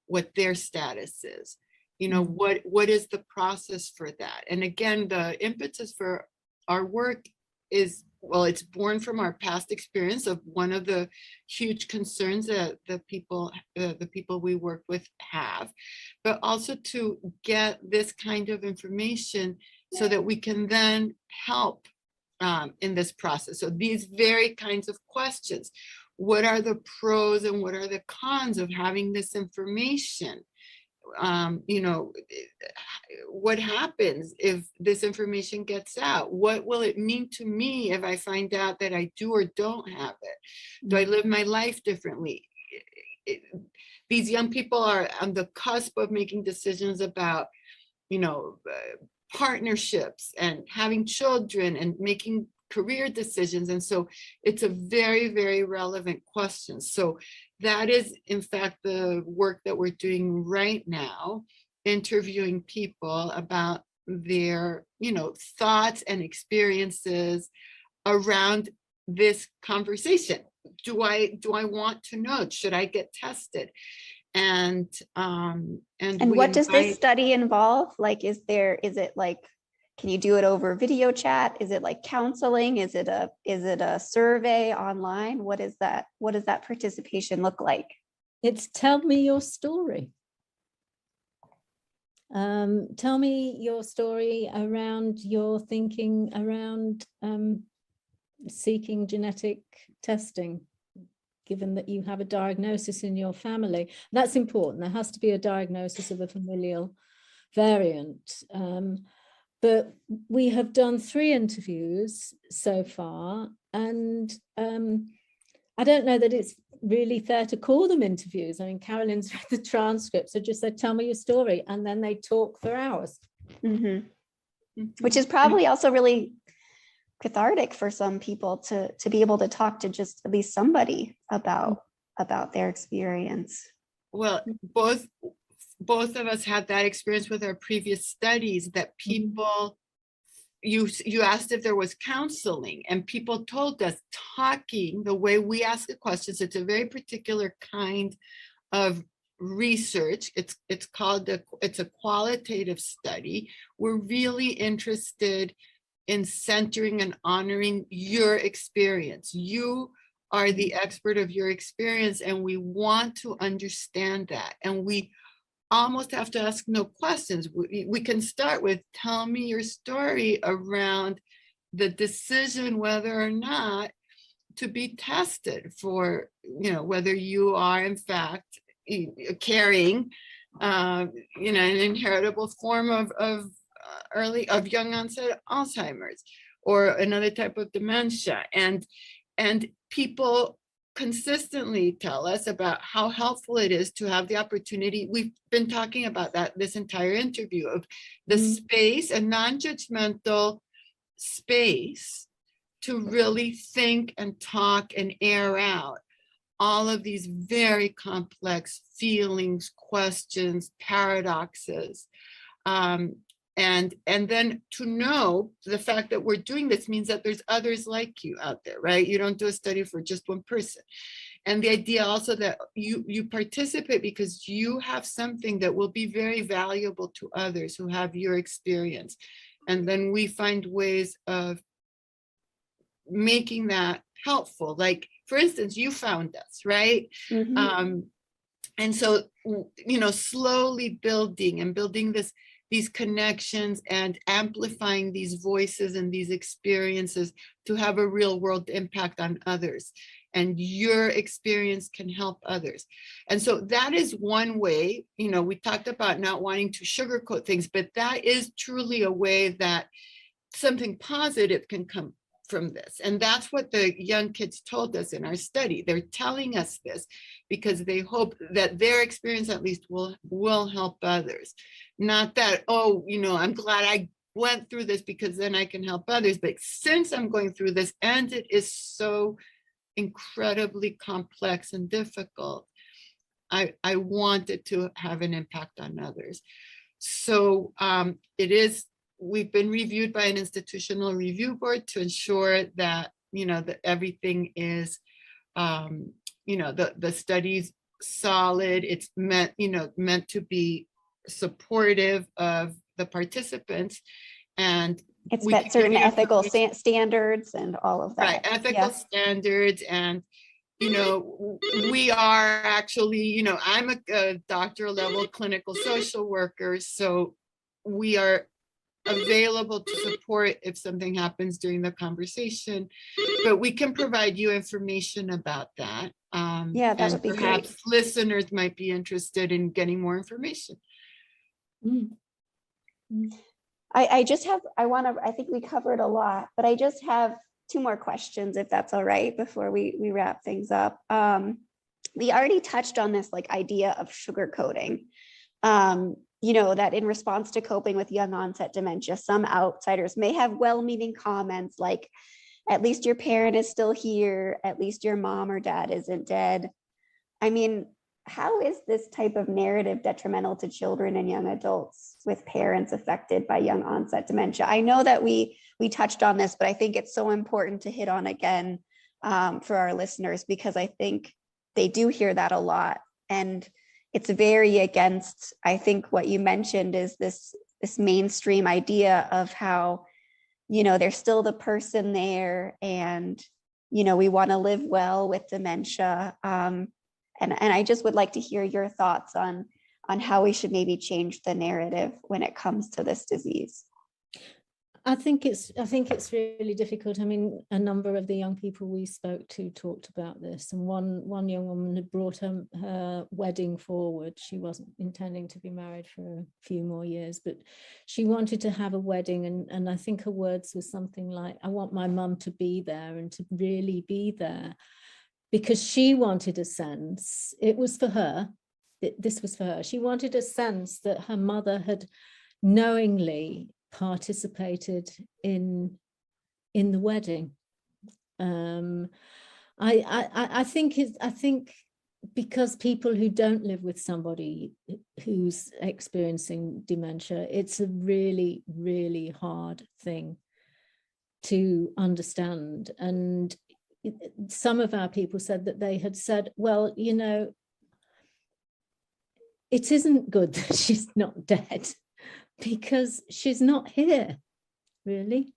[SPEAKER 3] what their status is? You know, what is the process for that? And again, the impetus for our work is, well, it's born from our past experience of one of the huge concerns that the people we work with have, but also to get this kind of information so that we can then help in this process. So these very kinds of questions: what are the pros and what are the cons of having this information? You know, what happens if this information gets out? What will it mean to me if I find out that I do or don't have it? Do I live my life differently? These young people are on the cusp of making decisions about, you know, partnerships and having children and making career decisions. And so it's a very, very relevant question. So that is, in fact, the work that we're doing right now, interviewing people about their, you know, thoughts and experiences around this conversation. Do I want to know? Should I get tested? And
[SPEAKER 1] what does this study involve? Like, is it like, can you do it over video chat? Is it like counseling? Is it a survey online? What is that? What does that participation look like?
[SPEAKER 2] It's tell me your story. Tell me your story around your thinking around seeking genetic testing, given that you have a diagnosis in your family. That's important. There has to be a diagnosis of a familial variant. But we have done 3 interviews so far, and I don't know that it's really fair to call them interviews. I mean, Carolyn's read the transcripts, so just said, tell me your story, and then they talk for hours.
[SPEAKER 1] Which is probably also really cathartic for some people to be able to talk to just at least somebody about their experience.
[SPEAKER 3] Well, both of us had that experience with our previous studies, that people, you asked if there was counseling, and people told us talking the way we ask the questions, it's a very particular kind of research. It's called it's a qualitative study. We're really interested in centering and honoring your experience. You are the expert of your experience, and we want to understand that. And we almost have to ask no questions. We can start with, tell me your story around the decision whether or not to be tested for, you know, whether you are in fact carrying, you know, an inheritable form of young onset Alzheimer's or another type of dementia. And people consistently tell us about how helpful it is to have the opportunity. We've been talking about that this entire interview, of the space, a non-judgmental space to really think and talk and air out all of these very complex feelings, questions, paradoxes. And then to know the fact that we're doing this means that there's others like you out there, right? You don't do a study for just one person. And the idea also that you participate because you have something that will be very valuable to others who have your experience. And then we find ways of making that helpful. Like, for instance, you found us, right?
[SPEAKER 1] Mhm.
[SPEAKER 3] And so, slowly building these connections and amplifying these voices and these experiences to have a real world impact on others. And your experience can help others. And so that is one way. We talked about not wanting to sugarcoat things, but that is truly a way that something positive can come from this. And that's what the young kids told us in our study. They're telling us this because they hope that their experience at least will help others. Not that, I'm glad I went through this because then I can help others. But since I'm going through this, and it is so incredibly complex and difficult, I wanted to have an impact on others. So we've been reviewed by an institutional review board to ensure that, that everything is, the study's solid. It's meant to be supportive of the participants. And
[SPEAKER 1] It's
[SPEAKER 3] we
[SPEAKER 1] met
[SPEAKER 3] can
[SPEAKER 1] certain
[SPEAKER 3] give you
[SPEAKER 1] ethical
[SPEAKER 3] information.
[SPEAKER 1] standards and all of that.
[SPEAKER 3] Right, ethical standards. And we are actually, I'm a doctoral level clinical social worker, so we are available to support if something happens during the conversation, but we can provide you information about that.
[SPEAKER 1] Yeah, that
[SPEAKER 3] and
[SPEAKER 1] would be
[SPEAKER 3] perhaps
[SPEAKER 1] great.
[SPEAKER 3] listeners might be interested in getting more information.
[SPEAKER 2] Mm. Mm.
[SPEAKER 1] I think we covered a lot, but I just have two more questions, if that's all right, before we wrap things up. We already touched on this idea of sugarcoating. That in response to coping with young onset dementia, some outsiders may have well-meaning comments like, at least your parent is still here, at least your mom or dad isn't dead. I mean, how is this type of narrative detrimental to children and young adults with parents affected by young onset dementia? I know that we touched on this, but I think it's so important to hit on again for our listeners, because I think they do hear that a lot. And it's very against, I think what you mentioned is this mainstream idea of how, there's still the person there, and, we want to live well with dementia. And I just would like to hear your thoughts on how we should maybe change the narrative when it comes to this disease.
[SPEAKER 2] I think it's really difficult. I mean, a number of the young people we spoke to talked about this, and one young woman had brought her wedding forward. She wasn't intending to be married for a few more years, but she wanted to have a wedding, and I think her words was something like, I want my mum to be there and to really be there, because she wanted a sense, it was for her, this was for her, she wanted a sense that her mother had knowingly participated in the wedding. I think because people who don't live with somebody who's experiencing dementia, it's a really, really hard thing to understand. And some of our people said that they had said, well, it isn't good that she's not dead, because she's not here, really.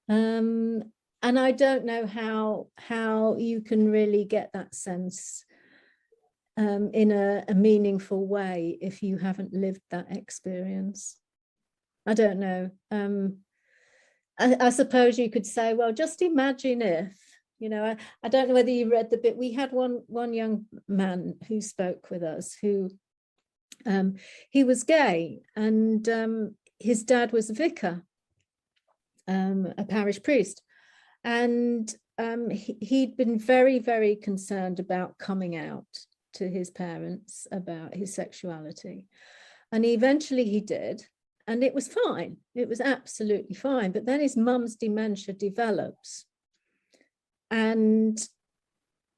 [SPEAKER 2] And I don't know how you can really get that sense in a meaningful way if you haven't lived that experience. I don't know. I suppose you could say, well, just imagine if, I don't know whether you read the bit. We had one young man who spoke with us who he was gay, and his dad was a vicar, a parish priest, and he'd been very, very concerned about coming out to his parents about his sexuality, and eventually he did, and it was fine. It was absolutely fine. But then his mum's dementia develops, and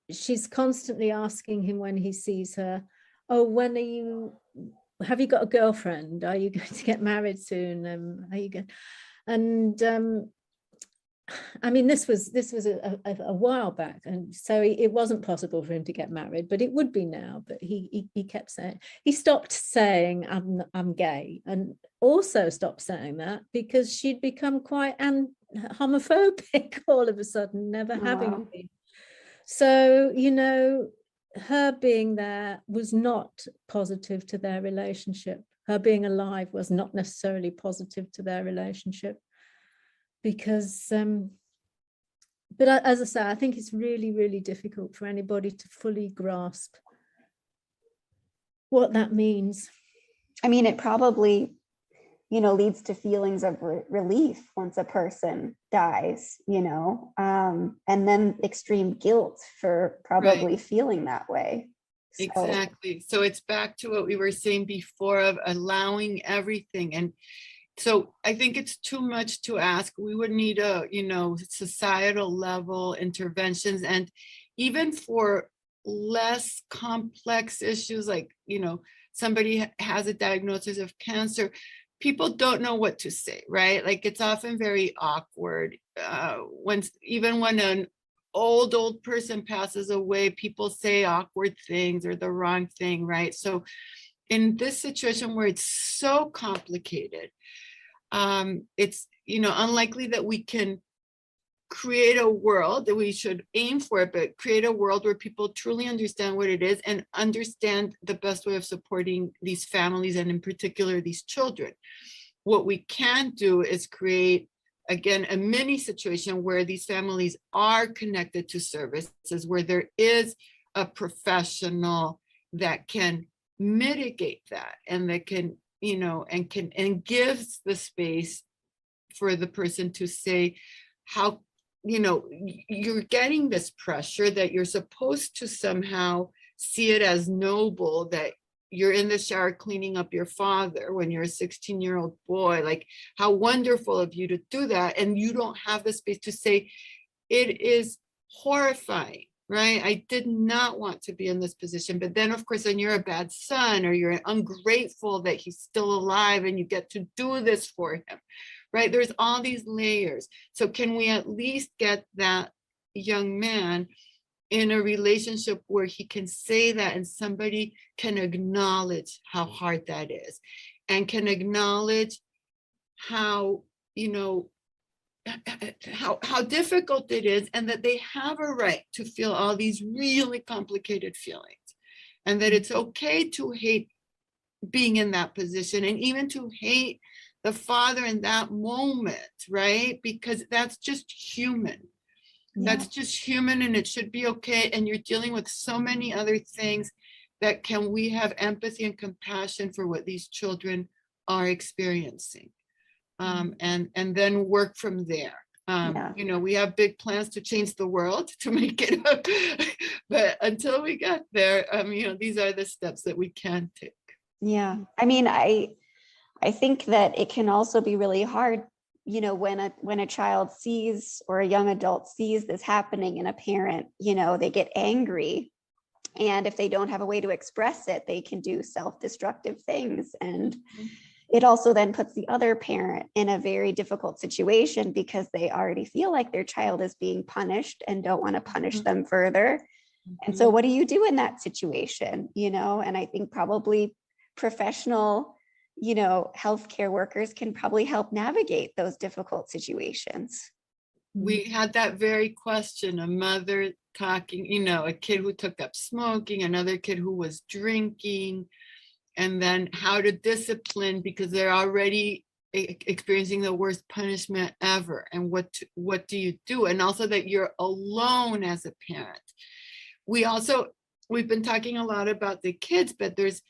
[SPEAKER 2] she's constantly asking him when he sees her, oh, when are you have you got a girlfriend? Are you going to get married soon? Are you going? And I mean, this was a while back, and so it wasn't possible for him to get married, but it would be now. But he kept saying, he stopped saying I'm gay, and also stopped saying that because she'd become quite homophobic all of a sudden, never having been. So, you know, her being there was not positive to their relationship. Her being alive was not necessarily positive to their relationship. Because, but as I say, I think it's really, really difficult for anybody to fully grasp what that means.
[SPEAKER 1] I mean, it probably, you know, leads to feelings of relief once a person dies, you know, and then extreme guilt for probably feeling that way. So.
[SPEAKER 3] Exactly. So it's back to what we were saying before of allowing everything. And so I think it's too much to ask. We would need societal level interventions, and even for less complex issues, like, you know, somebody has a diagnosis of cancer, people don't know what to say, right? Like, it's often very awkward. When an old person passes away, people say awkward things or the wrong thing, right? So in this situation where it's so complicated, it's, you know, unlikely that we can create a world that we should aim for, but create a world where people truly understand what it is and understand the best way of supporting these families, and in particular these children. What we can do is create, again, a mini situation where these families are connected to services, where there is a professional that can mitigate that, and that can, you know, and gives the space for the person to say how, you know, you're getting this pressure that you're supposed to somehow see it as noble, that you're in the shower cleaning up your father when you're a 16-year-old boy. Like, how wonderful of you to do that. And you don't have the space to say, it is horrifying, right? I did not want to be in this position. But then, of course, when you're a bad son, or you're ungrateful that he's still alive and you get to do this for him, right? There's all these layers. So can we at least get that young man in a relationship where he can say that, and somebody can acknowledge how hard that is, and can acknowledge how, you know, how difficult it is, and that they have a right to feel all these really complicated feelings, and that it's okay to hate being in that position, and even to hate the father in that moment, right? Because that's just human. That's just human, and it should be okay. And you're dealing with so many other things that can we have empathy and compassion for what these children are experiencing, and then work from there. You know, we have big plans to change the world, to make it up, but until we get there, you know, these are the steps that we can take.
[SPEAKER 1] Yeah, I mean, I think that it can also be really hard, you know, when a child sees, or a young adult sees this happening in a parent, you know, they get angry, and if they don't have a way to express it, they can do self-destructive things. And it also then puts the other parent in a very difficult situation, because they already feel like their child is being punished and don't want to punish them further. And so what do you do in that situation, you know? And I think probably professional, you know, healthcare workers can probably help navigate those difficult situations.
[SPEAKER 3] We had that very question, a mother talking, you know, a kid who took up smoking, another kid who was drinking, and then how to discipline because they're already experiencing the worst punishment ever. And what do you do? And also that you're alone as a parent. We've been talking a lot about the kids, but there's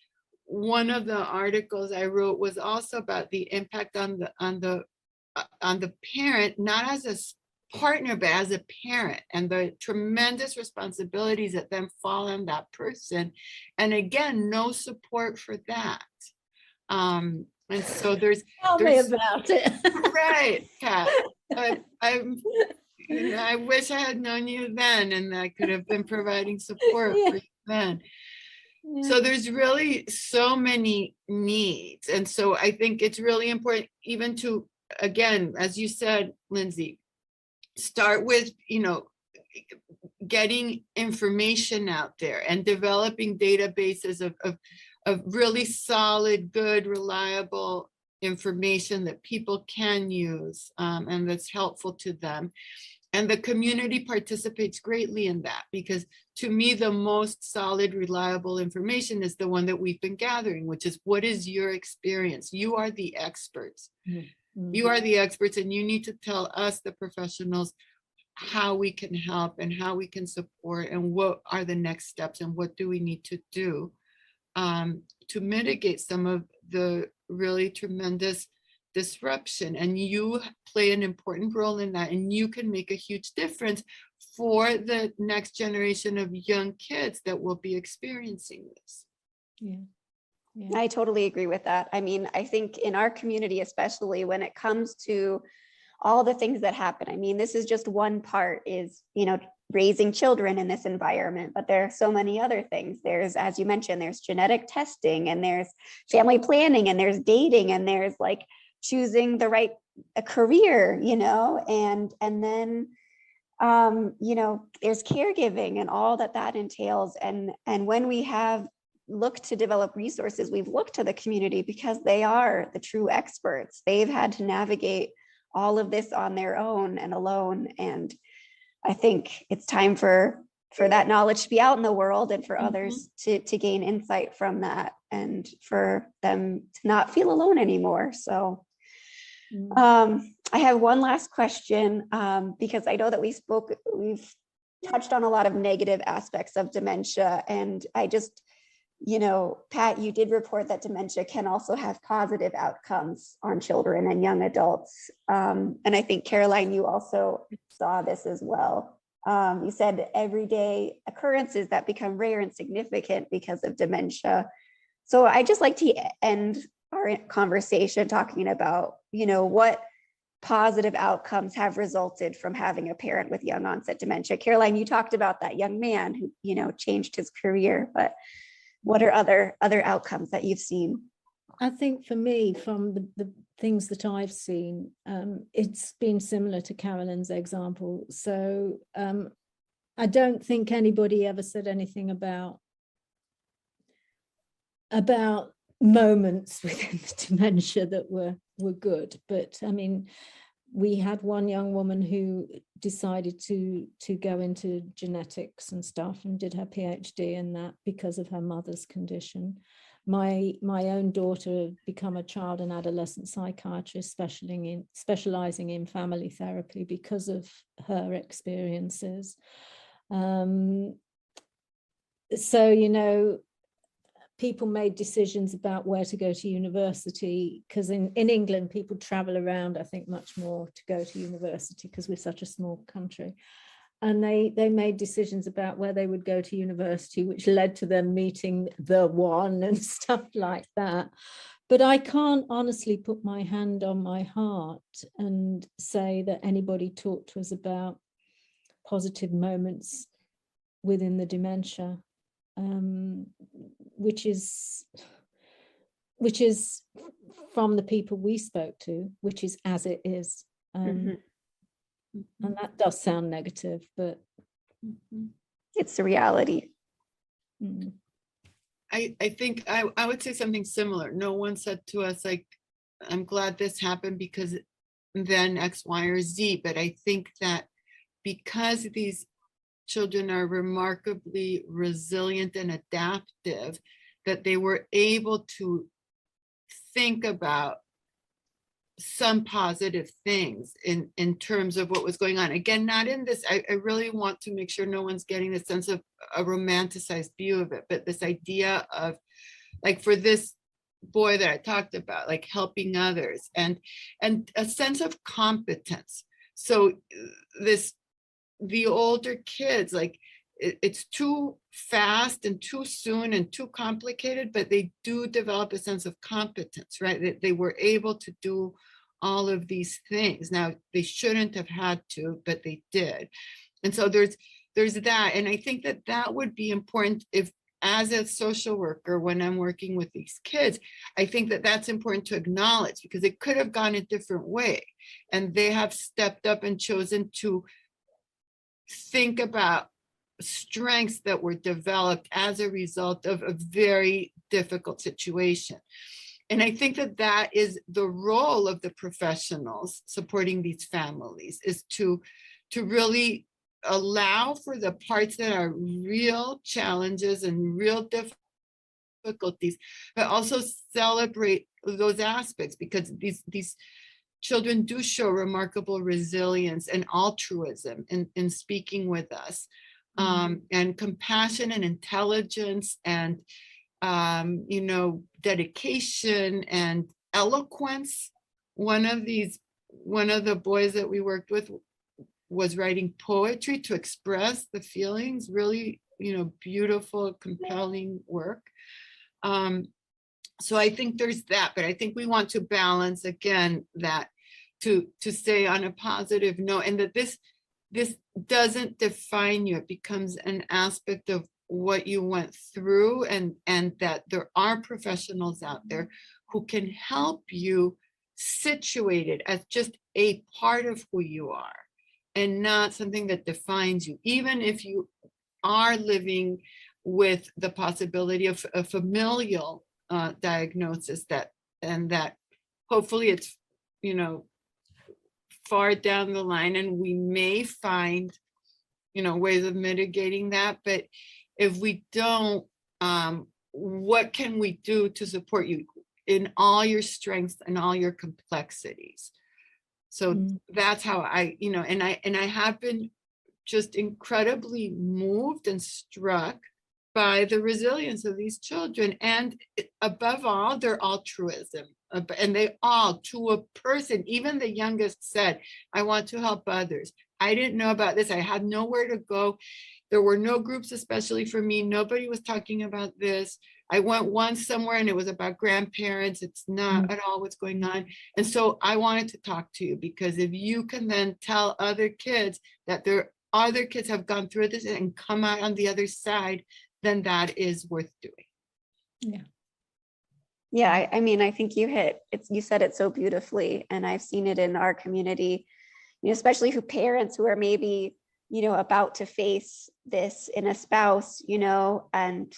[SPEAKER 3] one of the articles I wrote was also about the impact on the parent, not as a partner, but as a parent, and the tremendous responsibilities that then fall on that person. And again, no support for that. And so there's
[SPEAKER 2] Tell me about it.
[SPEAKER 3] Right, Kat. I wish I had known you then, and I could have been providing support for you then. So there's really so many needs. And so I think it's really important even to, again, as you said, Lindsay, start with, getting information out there and developing databases of really solid, good, reliable information that people can use and that's helpful to them. And the community participates greatly in that, because to me, the most solid, reliable information is the one that we've been gathering, which is, what is your experience? You are the experts. Mm-hmm. You are the experts, and you need to tell us, the professionals, how we can help and how we can support and what are the next steps and what do we need to do to mitigate some of the really tremendous disruption. And you play an important role in that, and you can make a huge difference for the next generation of young kids that will be experiencing this.
[SPEAKER 1] Yeah. I totally agree with that. I mean, I think in our community, especially when it comes to all the things that happen, I mean, this is just one part, is, raising children in this environment, but there are so many other things. There's, as you mentioned, there's genetic testing, and there's family planning, and there's dating, and there's like choosing the right career, and then, there's caregiving and all that entails. And when we have looked to develop resources, we've looked to the community because they are the true experts. They've had to navigate all of this on their own and alone. And I think it's time for that knowledge to be out in the world, and for others to gain insight from that, and for them to not feel alone anymore. So I have one last question, because I know that we've touched on a lot of negative aspects of dementia, and I just, Pat, you did report that dementia can also have positive outcomes on children and young adults. And I think, Caroline, you also saw this as well. You said everyday occurrences that become rare and significant because of dementia. So I just like to end our conversation talking about, what positive outcomes have resulted from having a parent with young onset dementia. Caroline, you talked about that young man who, changed his career, but what are other outcomes that you've seen?
[SPEAKER 2] I think for me, from the things that I've seen, it's been similar to Carolyn's example. So I don't think anybody ever said anything about moments within the dementia that were good. But I mean, we had one young woman who decided to go into genetics and stuff, and did her PhD in that because of her mother's condition. My own daughter became a child and adolescent psychiatrist, specializing in family therapy because of her experiences. So, people made decisions about where to go to university, because in England, people travel around, I think, much more to go to university because we're such a small country. And they made decisions about where they would go to university, which led to them meeting the one and stuff like that. But I can't honestly put my hand on my heart and say that anybody talked to us about positive moments within the dementia, which is from the people we spoke to, which is as it is. And that does sound negative, but
[SPEAKER 1] it's the reality.
[SPEAKER 3] I think I would say something similar. No one said to us, like, I'm glad this happened because then X, Y, or Z. But I think that because these children are remarkably resilient and adaptive, that they were able to think about some positive things in terms of what was going on. Again, not in this, I really want to make sure no one's getting the sense of a romanticized view of it, but this idea of, like, for this boy that I talked about, like helping others and a sense of competence. So the older kids, like, it's too fast and too soon and too complicated, but they do develop a sense of competence, right? That they were able to do all of these things. Now, they shouldn't have had to, but they did. And so there's that. And I think that would be important if, as a social worker, when I'm working with these kids, I think that that's important to acknowledge, because it could have gone a different way. And they have stepped up and chosen to think about strengths that were developed as a result of a very difficult situation. And I think that that is the role of the professionals supporting these families, is to really allow for the parts that are real challenges and real difficulties, but also celebrate those aspects, because these children do show remarkable resilience and altruism in speaking with us, and compassion and intelligence and dedication and eloquence. One of the boys that we worked with was writing poetry to express the feelings, really, beautiful, compelling work. So I think there's that, but I think we want to balance again that to stay on a positive note, and that this doesn't define you. It becomes an aspect of what you went through, and that there are professionals out there who can help you situate it as just a part of who you are and not something that defines you, even if you are living with the possibility of a familial diagnosis, that hopefully it's far down the line, and we may find ways of mitigating that. But if we don't, what can we do to support you in all your strengths and all your complexities? So that's how I have been just incredibly moved and struck by the resilience of these children, and above all, their altruism. And they all, to a person, even the youngest said, I want to help others. I didn't know about this. I had nowhere to go. There were no groups, especially for me. Nobody was talking about this. I went once somewhere and it was about grandparents. It's not at all what's going on. And so I wanted to talk to you, because if you can then tell other kids that their other kids have gone through this and come out on the other side, then that is worth doing.
[SPEAKER 1] Yeah, I mean, I think you said it so beautifully, and I've seen it in our community, especially for parents who are maybe, about to face this in a spouse, and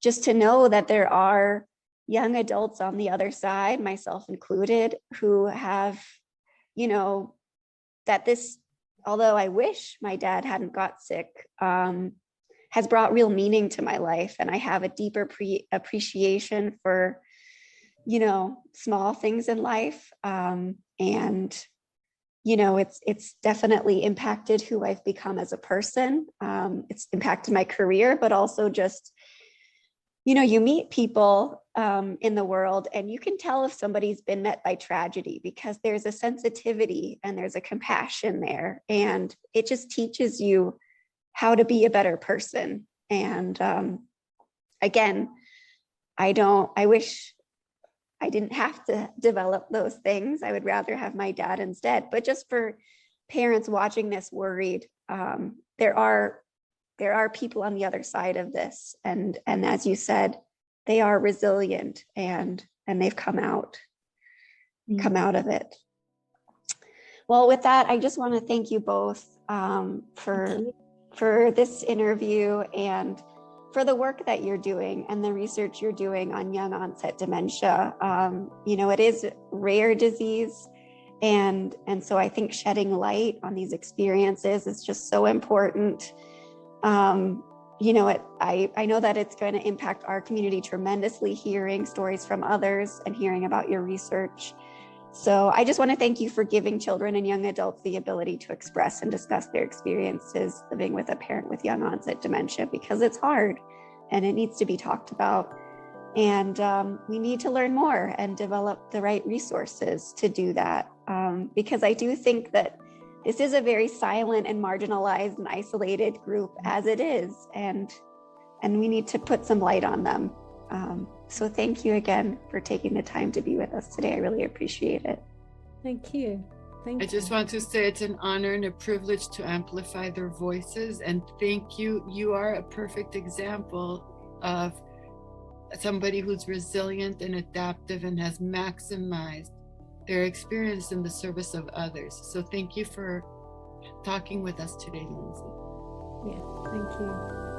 [SPEAKER 1] just to know that there are young adults on the other side, myself included, who have, that this, although I wish my dad hadn't got sick, has brought real meaning to my life. And I have a deeper appreciation for, small things in life. And, it's definitely impacted who I've become as a person. It's impacted my career, but also just, you meet people in the world, and you can tell if somebody's been met by tragedy, because there's a sensitivity and there's a compassion there, and it just teaches you how to be a better person. And again, I wish I didn't have to develop those things. I would rather have my dad instead. But just for parents watching this worried, there are people on the other side of this. And as you said, they are resilient, and they've come out of it. Well, with that, I just want to thank you both for this interview and for the work that you're doing and the research you're doing on young onset dementia. It is rare disease. And so I think shedding light on these experiences is just so important. I know that it's going to impact our community tremendously, hearing stories from others and hearing about your research. So I just want to thank you for giving children and young adults the ability to express and discuss their experiences living with a parent with young onset dementia, because it's hard and it needs to be talked about. And we need to learn more and develop the right resources to do that. Because I do think that this is a very silent and marginalized and isolated group as it is. And we need to put some light on them. So thank you again for taking the time to be with us today. I really appreciate it.
[SPEAKER 2] Thank you.
[SPEAKER 3] I just want to say it's an honor and a privilege to amplify their voices. And thank you. You are a perfect example of somebody who's resilient and adaptive and has maximized their experience in the service of others. So thank you for talking with us today, Lindsay.
[SPEAKER 2] Yeah, thank you.